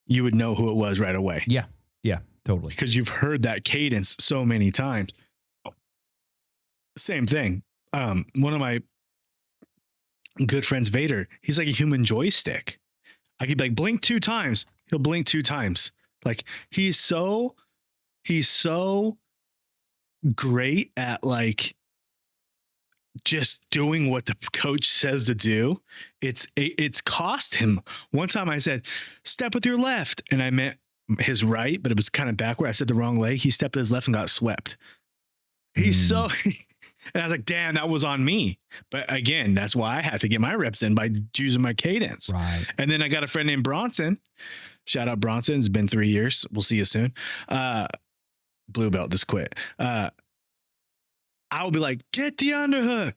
you would know who it was right away. Yeah. Yeah, totally. Because you've heard that cadence so many times. Same thing. One of my good friends, Vader, he's like a human joystick. I could be like, blink 2 times. He'll blink 2 times. Like, he's so great at, like, just doing what the coach says to do. It's cost him. One time I said, step with your left. And I meant his right, but it was kind of backward. I said the wrong leg. He stepped with his left and got swept. He's so, and I was like, damn, that was on me. But again, that's why I had to get my reps in by using my cadence. Right. And then I got a friend named Bronson. Shout out Bronson. It's been 3 years. We'll see you soon. Blue belt, just quit. I will be like, get the underhook,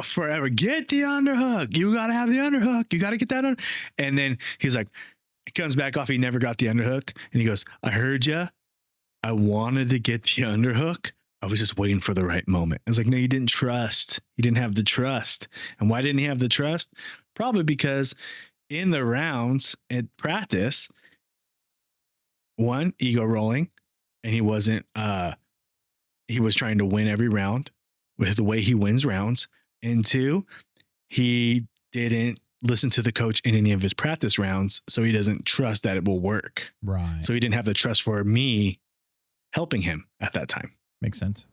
forever. Get the underhook. You got to have the underhook. You got to get that on. And then he's like, he comes back off. He never got the underhook. And he goes, I heard you. I wanted to get the underhook. I was just waiting for the right moment. I was like, no, you didn't trust. You didn't have the trust. And why didn't he have the trust? Probably because in the rounds at practice, one, ego rolling, and he wasn't, he was trying to win every round with the way he wins rounds. And 2, he didn't listen to the coach in any of his practice rounds. So he doesn't trust that it will work. Right. So he didn't have the trust for me helping him at that time. Makes sense.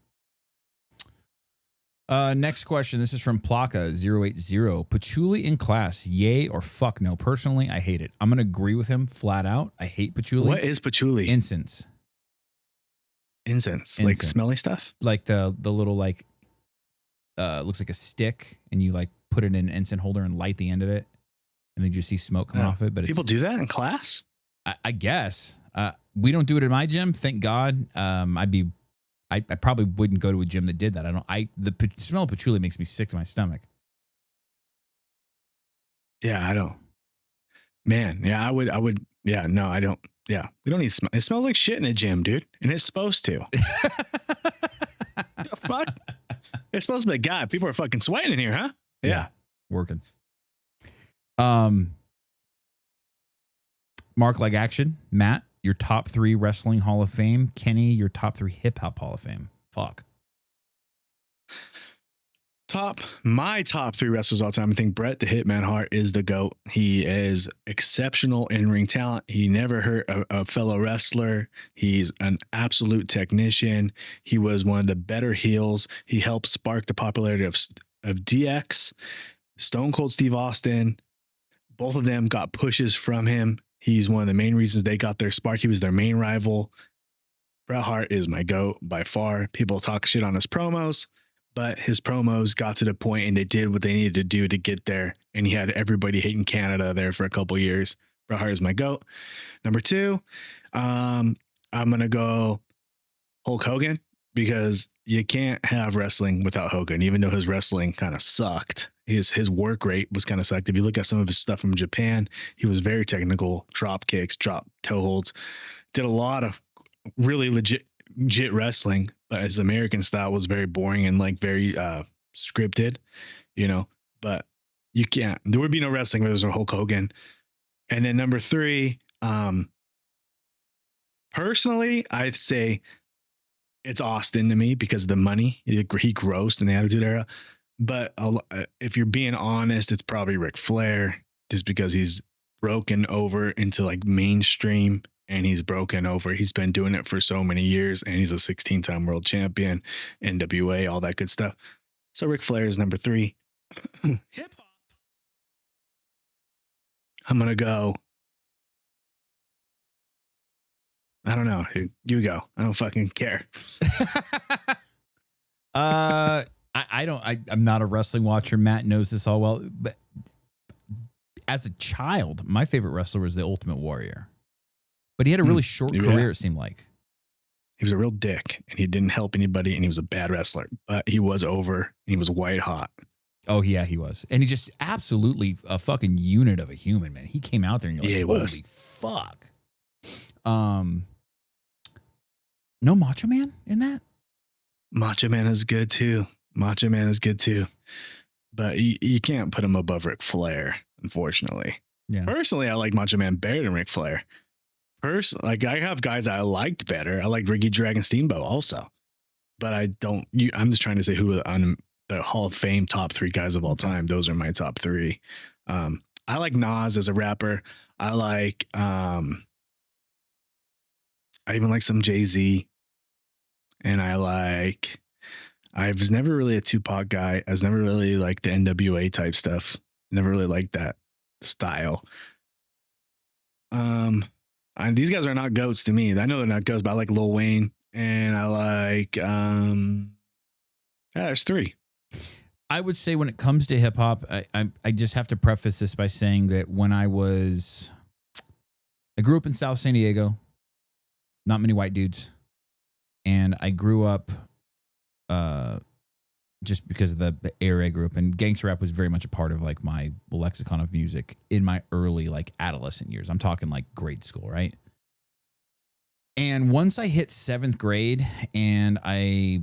Next question. This is from Plaka080. Patchouli in class, yay or fuck no? Personally, I hate it. I'm going to agree with him flat out. I hate patchouli. What is patchouli? Incense. Incense, like smelly stuff? Like the little, like, looks like a stick, and you like put it in an incense holder and light the end of it, and then you see smoke coming off it. But people do that in class? I guess. We don't do it in my gym, thank God. I probably wouldn't go to a gym that did that. The smell of patchouli makes me sick to my stomach. Yeah, I don't. Man, yeah, I would. Yeah, no, I don't. Yeah, we don't need smell. It smells like shit in a gym, dude, and it's supposed to. The fuck? It's supposed to be like, God, people are fucking sweating in here, huh? Yeah. Working. Mark like action. Matt, your top 3 wrestling Hall of Fame. Kenny, your top 3 hip hop Hall of Fame. Fuck. My top 3 wrestlers all time. I think Bret the Hitman Hart is the GOAT. He is exceptional in-ring talent. He never hurt a fellow wrestler. He's an absolute technician. He was one of the better heels. He helped spark the popularity of DX, Stone Cold Steve Austin. Both of them got pushes from him. He's one of the main reasons they got their spark. He was their main rival. Bret Hart is my GOAT by far. People talk shit on his promos, but his promos got to the point and they did what they needed to do to get there. And he had everybody hating Canada there for a couple years. Bret Hart is my GOAT. Number 2, I'm going to go Hulk Hogan, because you can't have wrestling without Hogan, even though his wrestling kind of sucked. His work rate was kind of sucked. If you look at some of his stuff from Japan, he was very technical, drop kicks, drop toe holds, did a lot of really legit wrestling, but his American style was very boring and like very scripted, but you can't, there would be no wrestling if there was a Hulk Hogan. And then number 3, personally, I'd say it's Austin to me because of the money he grossed in the Attitude Era. But if you're being honest, it's probably Ric Flair, just because he's broken over into like mainstream, and he's broken over. He's been doing it for so many years, and he's a 16-time world champion, NWA, all that good stuff. So Ric Flair is number 3. Hip hop. I'm going to go. I don't know. You go. I don't fucking care. I'm not a wrestling watcher. Matt knows this all well, but as a child, my favorite wrestler was the Ultimate Warrior, but he had a really short career. It seemed like he was a real dick and he didn't help anybody and he was a bad wrestler, but he was over and he was white hot. Oh yeah, he was. And he just absolutely a fucking unit of a human, man. He came out there and you're like, holy fuck. No Macho Man in that? Macho Man is good too. But you can't put him above Ric Flair, unfortunately. Yeah. Personally, I like Macho Man better than Ric Flair. Like I have guys I liked better. I like Ricky Dragon Steamboat also. But I'm just trying to say who on the Hall of Fame top 3 guys of all time. Those are my top 3. I like Nas as a rapper. I even like some Jay-Z. And I was never really a Tupac guy. I was never really like the NWA type stuff. Never really liked that style. And these guys are not goats to me. I know they're not goats, but I like Lil Wayne and I like there's 3. I would say when it comes to hip hop, I just have to preface this by saying that when I grew up in South San Diego, not many white dudes. And I grew up just because of the area I grew up in. Gangster rap was very much a part of like my lexicon of music in my early like adolescent years. I'm talking like grade school, right? And once I hit 7th grade and I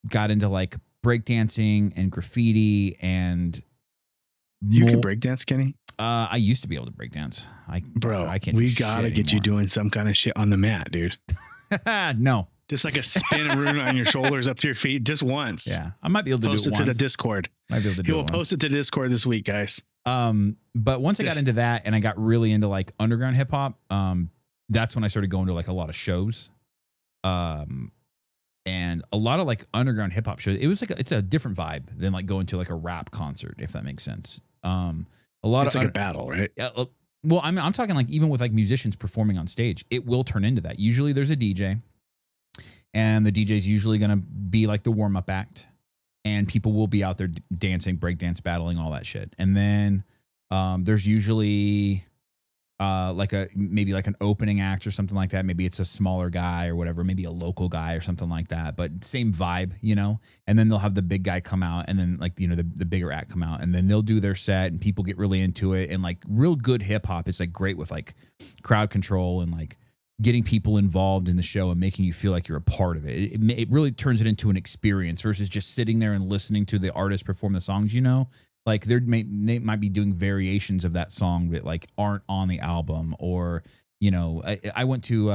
got into like breakdancing and graffiti and you can breakdance, Kenny? I used to be able to breakdance. I can't. We gotta get you doing some kind of shit on the mat, dude. No. Just like a spin around on your shoulders up to your feet just once. Yeah. I might be able to post do it once. Post it to the Discord. He will post it to Discord this week, guys. But once I got into that and I got really into like underground hip hop, that's when I started going to like a lot of shows. And a lot of like underground hip hop shows. It was like it's a different vibe than like going to like a rap concert, if that makes sense. It's like a battle, right? Yeah. Well, I'm talking like even with like musicians performing on stage, it will turn into that. Usually there's a DJ and the DJ is usually going to be like the warm up act and people will be out there dancing, breakdance, battling, all that shit. And then there's usually maybe like an opening act or something like that. Maybe it's a smaller guy or whatever, maybe a local guy or something like that, but same vibe, you know? And then they'll have the big guy come out and then like, you know, the bigger act come out and then they'll do their set and people get really into it. And like real good hip hop is like great with like crowd control and like getting people involved in the show and making you feel like you're a part of it. It really turns it into an experience versus just sitting there and listening to the artist perform the songs, you know? Like they might be doing variations of that song that like aren't on the album or, you know, I went to,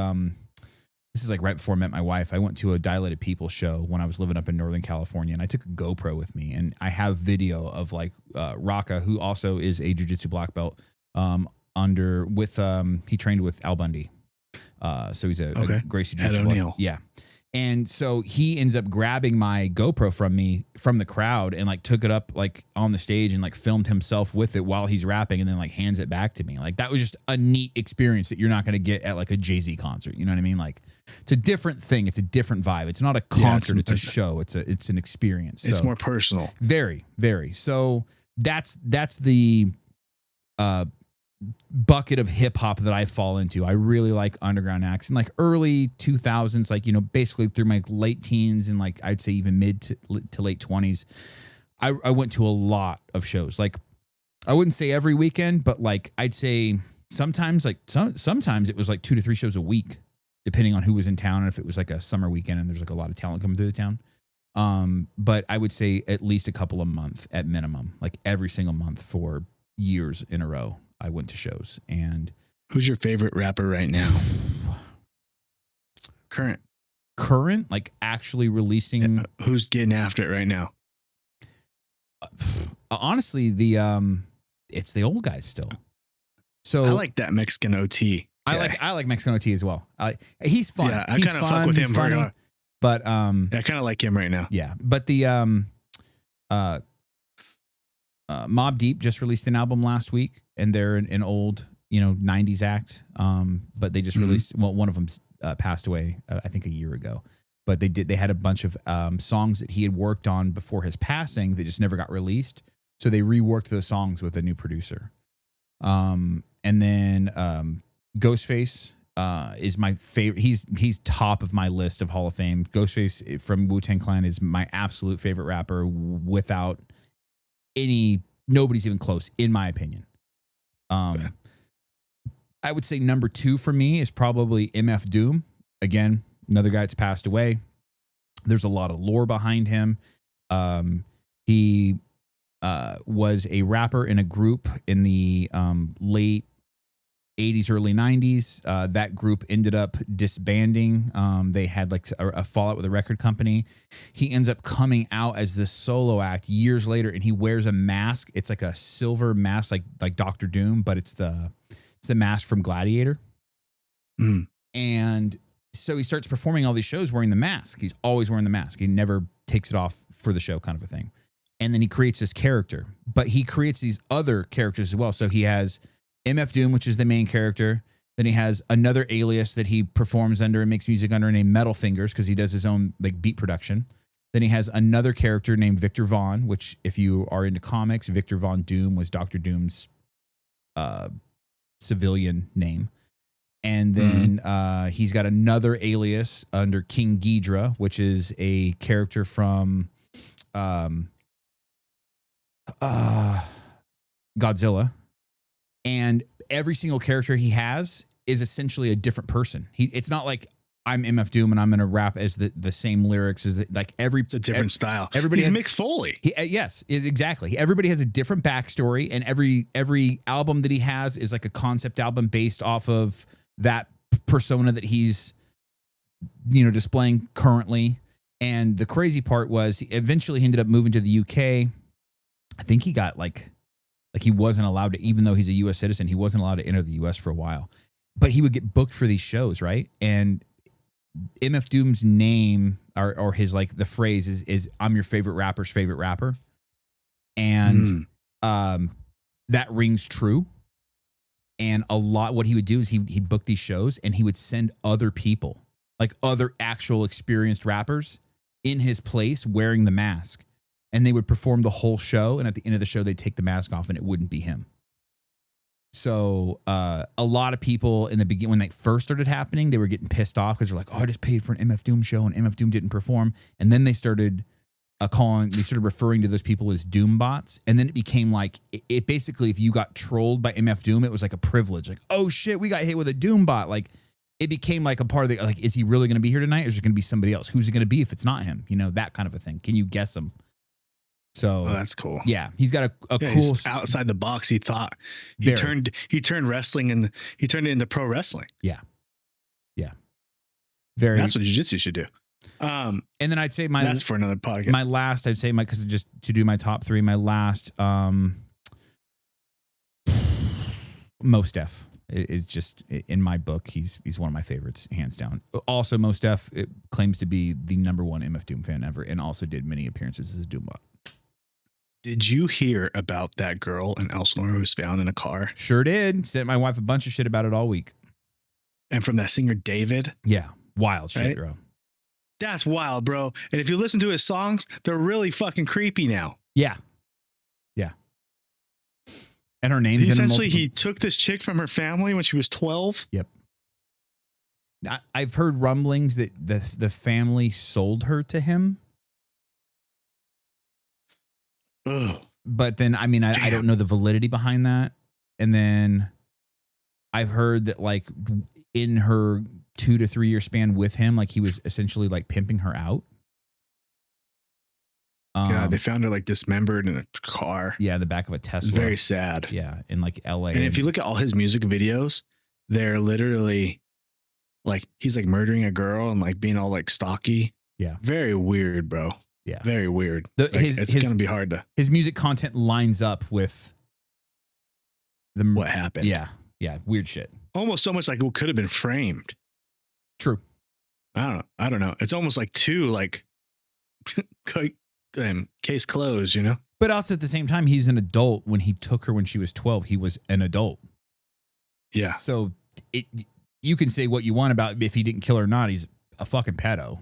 this is like right before I met my wife. I went to a Dilated People show when I was living up in Northern California and I took a GoPro with me and I have video of like Raka, who also is a Jiu-Jitsu black belt he trained with Al Bundy. So he's a Gracie Jiu-Jitsu black. Yeah. And so he ends up grabbing my GoPro from me from the crowd and like took it up like on the stage and like filmed himself with it while he's rapping and then like hands it back to me. Like that was just a neat experience that you're not going to get at like a Jay-Z concert. You know what I mean? Like it's a different thing. It's a different vibe. It's not a concert. It's a show. It's an experience. It's so, more personal. Very, very. So that's the, bucket of hip hop that I fall into. I really like underground acts in like early 2000s, like, you know, basically through my late teens and like I'd say even mid to late 20s. I went to a lot of shows. Like I wouldn't say every weekend, but like I'd say sometimes like sometimes it was like 2 to 3 shows a week, depending on who was in town and if it was like a summer weekend and there's like a lot of talent coming through the town. But I would say at least a couple a month at minimum, like every single month for years in a row. I went to shows. And who's your favorite rapper right now? Current, like actually releasing. Yeah, who's getting after it right now? Honestly, it's the old guys still. So I like that Mexican OT. Guy. I like Mexican OT as well. He's fun. Yeah, I kind of fuck with him. Funny, but I kind of like him right now. Yeah, but the Mobb Deep just released an album last week, and they're an old, you know, 90s act. But they just released, well, one of them passed away, I think a year ago. but they had a bunch of songs that he had worked on before his passing that just never got released. So they reworked those songs with a new producer. And then Ghostface is my favorite. He's top of my list of Hall of Fame. Ghostface from Wu-Tang Clan is my absolute favorite rapper without nobody's even close, in my opinion. I would say number 2 for me is probably MF Doom. Again, another guy that's passed away. There's a lot of lore behind him. He was a rapper in a group in the late 80s, early 90s. That group ended up disbanding. They had like a fallout with a record company. He ends up coming out as this solo act years later, and he wears a mask. It's like a silver mask, like Dr. Doom, but it's the mask from Gladiator. And so he starts performing all these shows wearing the mask. He's always wearing the mask. He never takes it off for the show, kind of a thing. And then he creates this character, but he creates these other characters as well. So he has MF Doom, which is the main character. Then he has another alias that he performs under and makes music under named Metal Fingers, because he does his own like beat production. Then he has another character named Victor Von, which if you are into comics, Victor Von Doom was Dr. Doom's civilian name. And then he's got another alias under King Ghidra, which is a character from Godzilla. And every single character he has is essentially a different person. It's not like I'm MF Doom and I'm going to rap as the same lyrics as like it's a different style. Everybody He's has, Mick Foley. Yes, exactly. Everybody has a different backstory, and every album that he has is like a concept album based off of that persona that he's displaying currently. And the crazy part was eventually he ended up moving to the UK. I think he got like he wasn't allowed to, even though he's a US citizen, he wasn't allowed to enter the US for a while. But he would get booked for these shows, right? And MF Doom's name or his like the phrase is I'm your favorite rapper's favorite rapper. And that rings true. And a lot, what he would do is he'd book these shows and he would send other people, like other actual experienced rappers in his place wearing the mask. And they would perform the whole show. And at the end of the show, they'd take the mask off and it wouldn't be him. So a lot of people in the beginning, when they first started happening, they were getting pissed off because they're like, oh, I just paid for an MF Doom show and MF Doom didn't perform. And then they started referring to those people as Doom bots. And then it became like, it basically, if you got trolled by MF Doom, it was like a privilege. Like, oh shit, we got hit with a Doom bot. Like it became like a part of the, like, is he really going to be here tonight? Or is it going to be somebody else? Who's it going to be if it's not him? That kind of a thing. Can you guess him? So that's cool. Yeah. He's got a cool, he's outside the box. He thought he turned wrestling and he turned it into pro wrestling. Yeah. Yeah. Very. That's what jiu-jitsu should do. And then I'd say that's for another podcast. My last, I'd say because just to do my top 3, my last, Mos Def is just in my book. He's one of my favorites, hands down. Also, Mos Def claims to be the number 1 MF Doom fan ever, and also did many appearances as a Doombot. Did you hear about that girl in Elsinore who was found in a car? Sure did. Sent my wife a bunch of shit about it all week. And from that singer David? Yeah, wild shit, bro. That's wild, bro. And if you listen to his songs, they're really fucking creepy now. Yeah. Yeah. And her name's essentially he took this chick from her family when she was 12. Yep. I've heard rumblings that the family sold her to him. Ugh. But then, I mean, I don't know the validity behind that. And then I've heard that like in her 2 to 3 year span with him, like he was essentially like pimping her out. Yeah, they found her like dismembered in a car. Yeah, in the back of a Tesla. It's very sad. Yeah, in like LA. And if you look at all his music videos, they're literally like he's like murdering a girl and like being all like stocky. Yeah. Very weird, bro. Yeah. Very weird. It's going to be hard to. His music content lines up with what happened. Yeah. Yeah. Weird shit. Almost so much like it could have been framed. True. I don't know. It's almost like case closed, But also at the same time, he's an adult. When he took her when she was 12, he was an adult. Yeah. So you can say what you want about if he didn't kill her or not. He's a fucking pedo.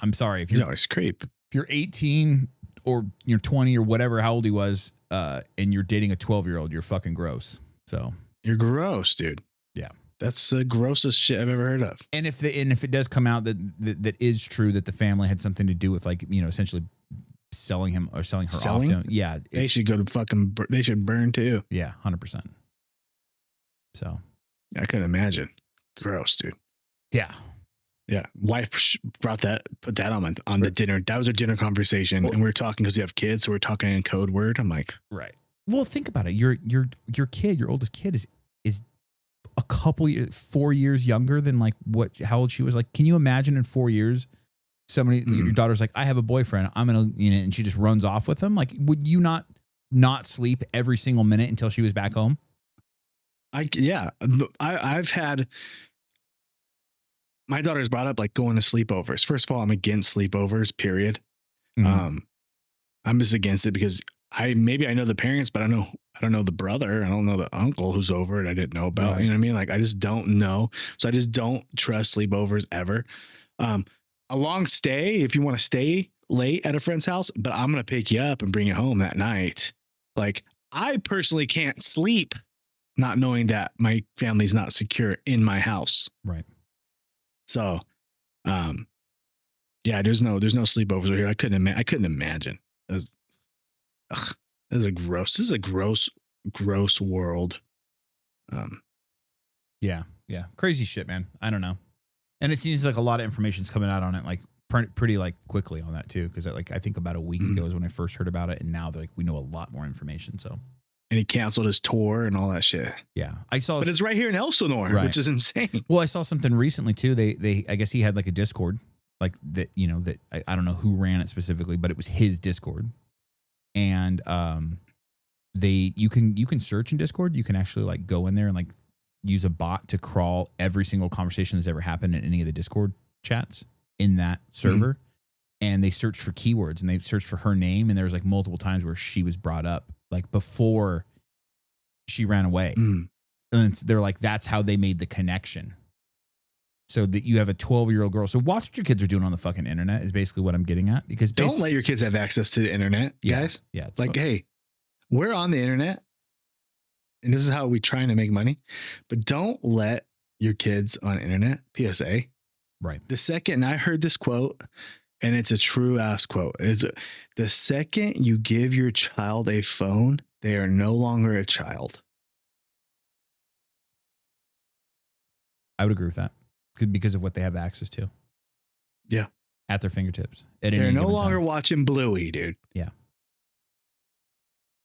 I'm sorry if it's creep. If you're 18 or you're 20 or whatever, how old he was, and you're dating a 12-year-old, you're fucking gross. So you're gross, dude. Yeah. That's the grossest shit I've ever heard of. And if it does come out that is true, that the family had something to do with, like, essentially selling him or selling her off to him, yeah, they should go to they should burn too. Yeah, 100%. So I couldn't imagine. Gross, dude. Yeah. Yeah. Wife put that on the dinner. That was a dinner conversation. And we were talking because you have kids. So we're talking in code word. I'm like, right. Well, think about it. Your kid, your oldest kid is a couple years, 4 years younger than how old she was. Like, can you imagine in 4 years, your daughter's like, I have a boyfriend. I'm going to, and she just runs off with him. Like, would you not sleep every single minute until she was back home? I've had, my daughter's brought up like going to sleepovers. First of all, I'm against sleepovers, period. Mm-hmm. I'm just against it because maybe I know the parents, but I don't know the brother. I don't know the uncle who's over it. I didn't know about, right. You know what I mean? Like, I just don't know. So I just don't trust sleepovers ever. A long stay, if you want to stay late at a friend's house, but I'm going to pick you up and bring you home that night. Like, I personally can't sleep not knowing that my family's not secure in my house. Right. So, yeah, there's no sleepovers over here. I couldn't imagine. This is a gross world. Yeah. Crazy shit, man. I don't know. And it seems like a lot of information's coming out on it, like pretty like quickly on that too. Cause I think about a week ago is when I first heard about it. And now we know a lot more information. So. And he canceled his tour and all that shit. Yeah. But it's right here in Elsinore, right, which is insane. Well, I saw something recently too. I guess he had like a Discord, like that, that I don't know who ran it specifically, but it was his Discord. And you can search in Discord. You can actually like go in there and like use a bot to crawl every single conversation that's ever happened in any of the Discord chats in that server. And they searched for keywords and they searched for her name. And there was like multiple times where she was brought up like before she ran away. And they're like, that's how they made the connection. So that you have a 12-year-old girl. So watch what your kids are doing on the fucking internet is basically what I'm getting at. Because don't let your kids have access to the internet, guys. Yeah. Like, hey, we're on the internet and this is how we trying to make money, but don't let your kids on the internet. PSA. Right. The second I heard this quote, and it's a true ass quote, the second you give your child a phone, they are no longer a child. I would agree with that. Because of what they have access to. Yeah. At their fingertips. They're no longer watching Bluey, dude. Yeah.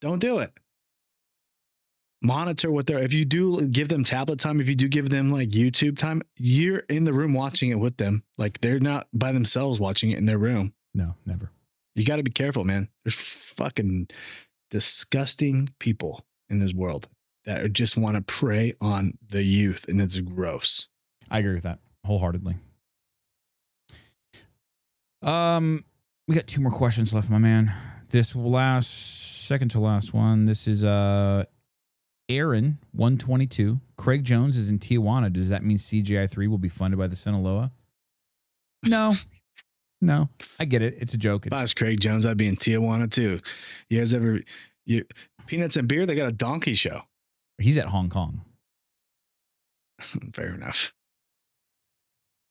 Don't do it. Monitor if you do give them tablet time, if you do give them like YouTube time, you're in the room watching it with them. Like, they're not by themselves watching it in their room. No, never. You got to be careful, man. There's fucking disgusting people in this world that just want to prey on the youth, and it's gross. I agree with that wholeheartedly. We got 2 more questions left, my man. This second to last one. This is Aaron 122. Craig Jones is in Tijuana. Does that mean CGI 3 will be funded by the Sinaloa? No, I get it. It's a joke. If I was Craig Jones, I'd be in Tijuana too. You guys Peanuts and Beer? They got a donkey show. He's at Hong Kong. Fair enough.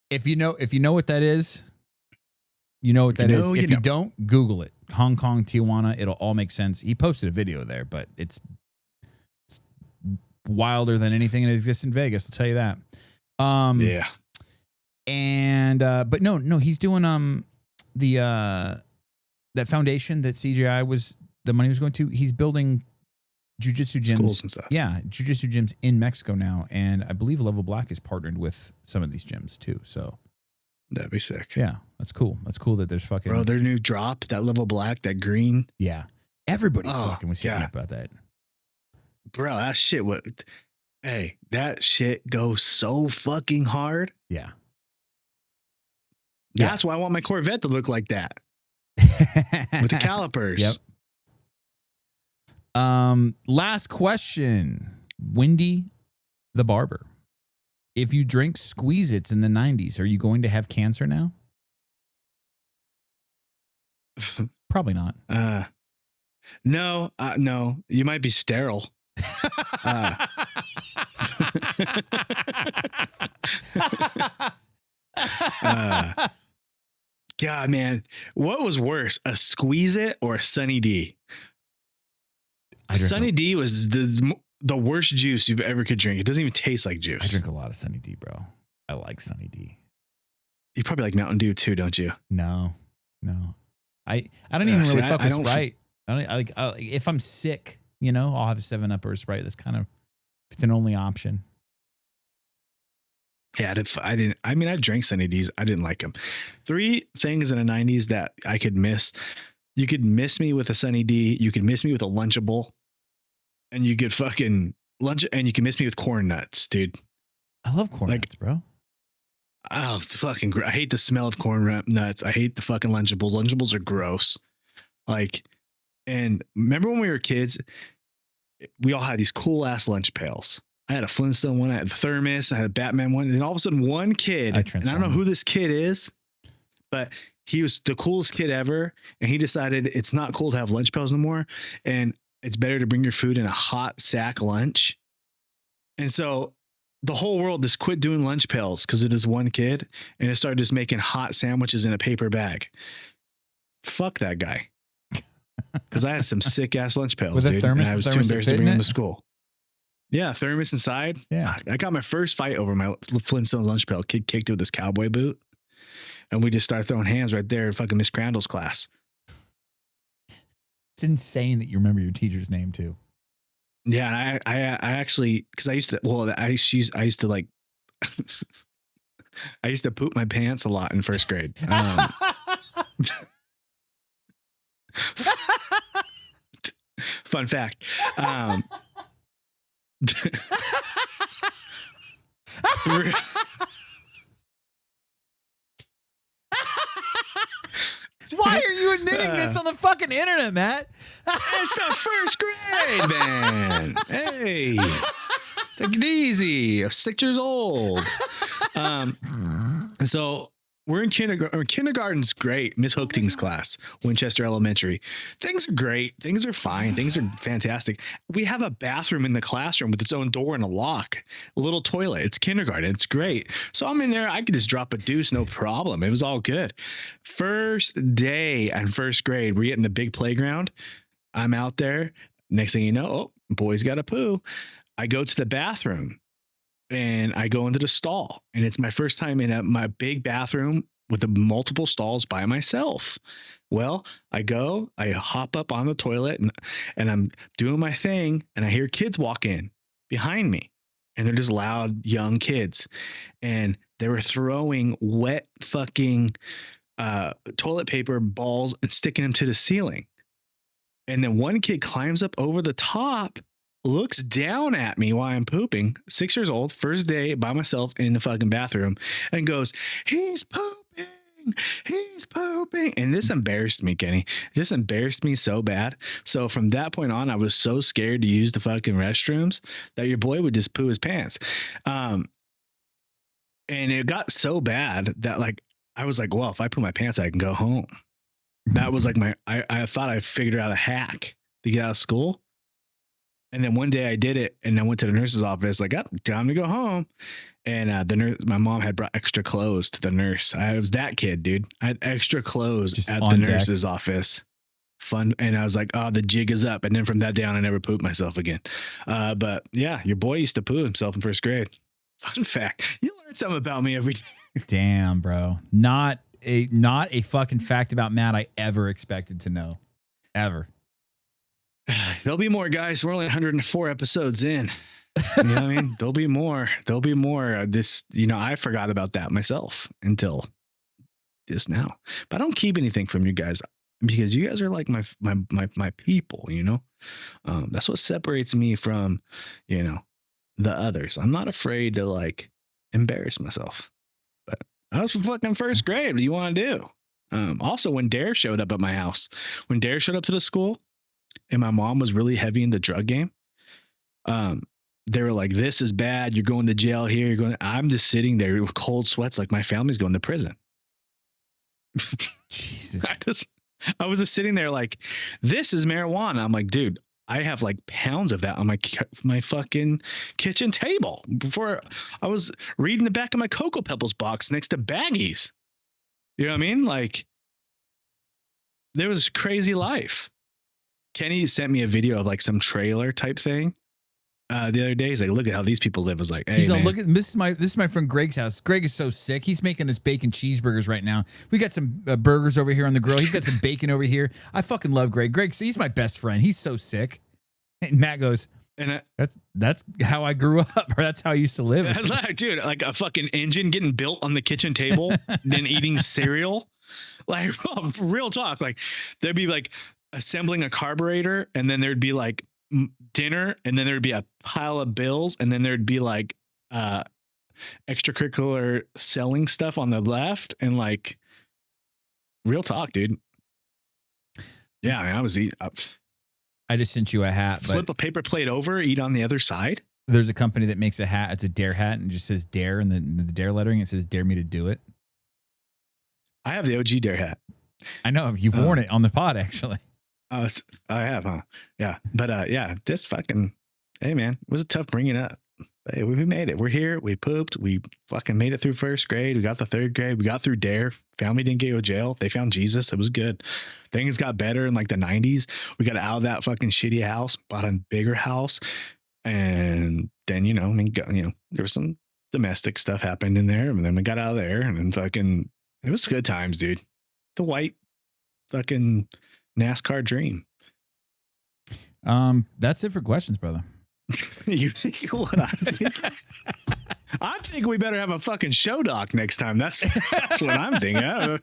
If you know what that is, you know what that is. If you don't, Google it. Hong Kong, Tijuana, it'll all make sense. He posted a video there, but it's wilder than anything that exists in Vegas, I'll tell you that. Yeah. And but no, he's doing that foundation that CGI the money was going to. He's building Jiu-Jitsu gyms. Schools and stuff. Yeah, Jiu-Jitsu gyms in Mexico now, and I believe Level Black is partnered with some of these gyms too. So that'd be sick. Yeah, that's cool. That's cool that there's fucking their new drop, that Level Black, that green. Yeah, everybody fucking was hitting up about that. Bro, that shit that shit goes so fucking hard. Yeah. That's why I want my Corvette to look like that. With the calipers. Yep. Last question. Wendy the barber. If you drink Squeeze-Its in the 90s, are you going to have cancer now? Probably not. No, no, you might be sterile. God, man, what was worse, a Squeeze It or a Sunny D? Sunny D was the worst juice you've ever could drink. It doesn't even taste like juice. I drink a lot of Sunny D, bro. I like Sunny D. You probably like Mountain Dew too, don't you? No. I don't even really fuck with Sprite. If I'm sick, I'll have a 7-Up or a Sprite. That's kind of, it's an only option. Yeah, I drank Sunny D's. I didn't like them. 3 things in the 90s that I could miss. You could miss me with a Sunny D. You could miss me with a Lunchable. And you could fucking and you can miss me with corn nuts, dude. I love corn nuts, bro. Oh, fucking I hate the smell of corn nuts. I hate the fucking Lunchables. Lunchables are gross. And remember when we were kids, we all had these cool ass lunch pails. I had a Flintstone one, I had a thermos, I had a Batman one, and all of a sudden one kid, and I don't know who this kid is, but he was the coolest kid ever, and he decided it's not cool to have lunch pails no more, and it's better to bring your food in a hot sack lunch. And so the whole world just quit doing lunch pails because of this one kid, and it started just making hot sandwiches in a paper bag. Fuck that guy. Because I had some sick ass lunch pails, with a dude, thermos, and I was too embarrassed to bring them to school. Yeah, thermos inside. Yeah, I got my first fight over my Flintstone lunch pail. Kid kicked it with his cowboy boot, and we just started throwing hands right there in fucking Miss Crandall's class. It's insane that you remember your teacher's name too. Yeah, I actually, because I used to like I used to poop my pants a lot in first grade. Fun fact. Why are you admitting this on the fucking internet, Matt? It's not first grade, man. Hey, take it easy. I'm 6 years old. So we're in kindergarten. Kindergarten's great. Miss Hookting's class, Winchester Elementary. Things are great. Things are fine. Things are fantastic. We have a bathroom in the classroom with its own door and a lock, a little toilet. It's kindergarten. It's great. So I'm in there. I could just drop a deuce, no problem. It was all good. First day in first grade, we're getting the big playground. I'm out there. Next thing you know, oh, boy's got a poo. I go to the bathroom. And I go into the stall, and it's my first time in my big bathroom with the multiple stalls by myself. Well, I hop up on the toilet, and I'm doing my thing, and I hear kids walk in behind me, and they're just loud young kids, and they were throwing wet fucking toilet paper balls and sticking them to the ceiling. And then one kid climbs up over the top, looks down at me while I'm pooping, 6 years old, first day by myself in the fucking bathroom, and goes, he's pooping. And this embarrassed me, Kenny. This embarrassed me so bad. So from that point on, I was so scared to use the fucking restrooms that your boy would just poo his pants. And it got so bad that I was like, well, if I poo my pants, I can go home. That was like I thought I figured out a hack to get out of school. And then one day I did it, and I went to the nurse's office, like, oh, time to go home. And the nurse, my mom had brought extra clothes to the nurse. I was that kid, dude. I had extra clothes just at the nurse's office. Fun. And I was like, oh, the jig is up. And then from that day on, I never pooped myself again. But yeah, your boy used to poo himself in first grade. Fun fact. You learn something about me every day. Damn, bro. Not a fucking fact about Matt I ever expected to know. Ever. There'll be more, guys. We're only 104 episodes in. You know what I mean? There'll be more. There'll be more. I forgot about that myself until just now. But I don't keep anything from you guys because you guys are like my people, That's what separates me from, the others. I'm not afraid to embarrass myself. But I was fucking first grade. What do you want to do? Also, when Dare showed up at my house, when Dare showed up to the school, and my mom was really heavy in the drug game. They were like, this is bad. You're going to jail here. I'm just sitting there with cold sweats. Like my family's going to prison. Jesus. I was just sitting there like, this is marijuana. I'm like, dude, I have like pounds of that on my fucking kitchen table. Before I was reading the back of my Cocoa Pebbles box next to baggies. You know what I mean? Like, there was crazy life. Kenny sent me a video of like some trailer type thing the other day. He's like, look at how these people live. I was like, hey, He's man. on, look at this is my friend Greg's house. Greg is so sick. He's making us bacon cheeseburgers right now. We got some burgers over here on the grill. He's got some bacon over here. I fucking love Greg. He's my best friend. He's so sick. And Matt goes, and that's how I grew up, or that's how I used to live. Like, dude, like a fucking engine getting built on the kitchen table, then eating cereal. Like, real talk. Like, there'd be like assembling a carburetor, and then there'd be like dinner, and then there'd be a pile of bills, and then there'd be like extracurricular selling stuff on the left, and like, real talk, dude. Yeah, I mean, I was eating up. I just sent you a hat. Flip a paper plate over, eat on the other side. There's a company that makes a hat. It's a dare hat, and it just says dare, and the dare lettering, it says dare me to do it. I have the OG dare hat. I know you've worn it on the pod, actually. I have, huh? Yeah. But yeah, this fucking, hey man, it was tough bringing up. Hey, we made it. We're here. We pooped. We fucking made it through first grade. We got the third grade. We got through dare. Family didn't go to jail. They found Jesus. It was good. Things got better in like the 90s. We got out of that fucking shitty house, bought a bigger house. And then, there was some domestic stuff happened in there. And then we got out of there, and then fucking, it was good times, dude. The white fucking NASCAR dream. That's it for questions, brother. You think what I think? I think we better have a fucking show doc next time. That's what I'm thinking.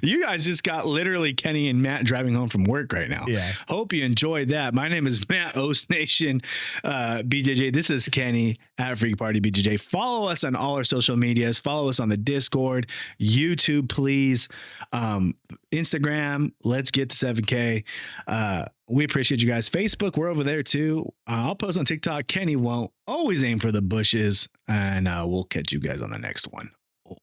You guys just got literally Kenny and Matt driving home from work right now. Yeah. Hope you enjoyed that. My name is Matt Oast Nation BJJ. This is Kenny at Freak Party BJJ. Follow us on all our social medias. Follow us on the Discord, YouTube, please. Instagram. Let's get to 7K. We appreciate you guys. Facebook, we're over there too. I'll post on TikTok. Kenny won't. Always aim for the bushes. And we'll catch you guys on the next one. Oh.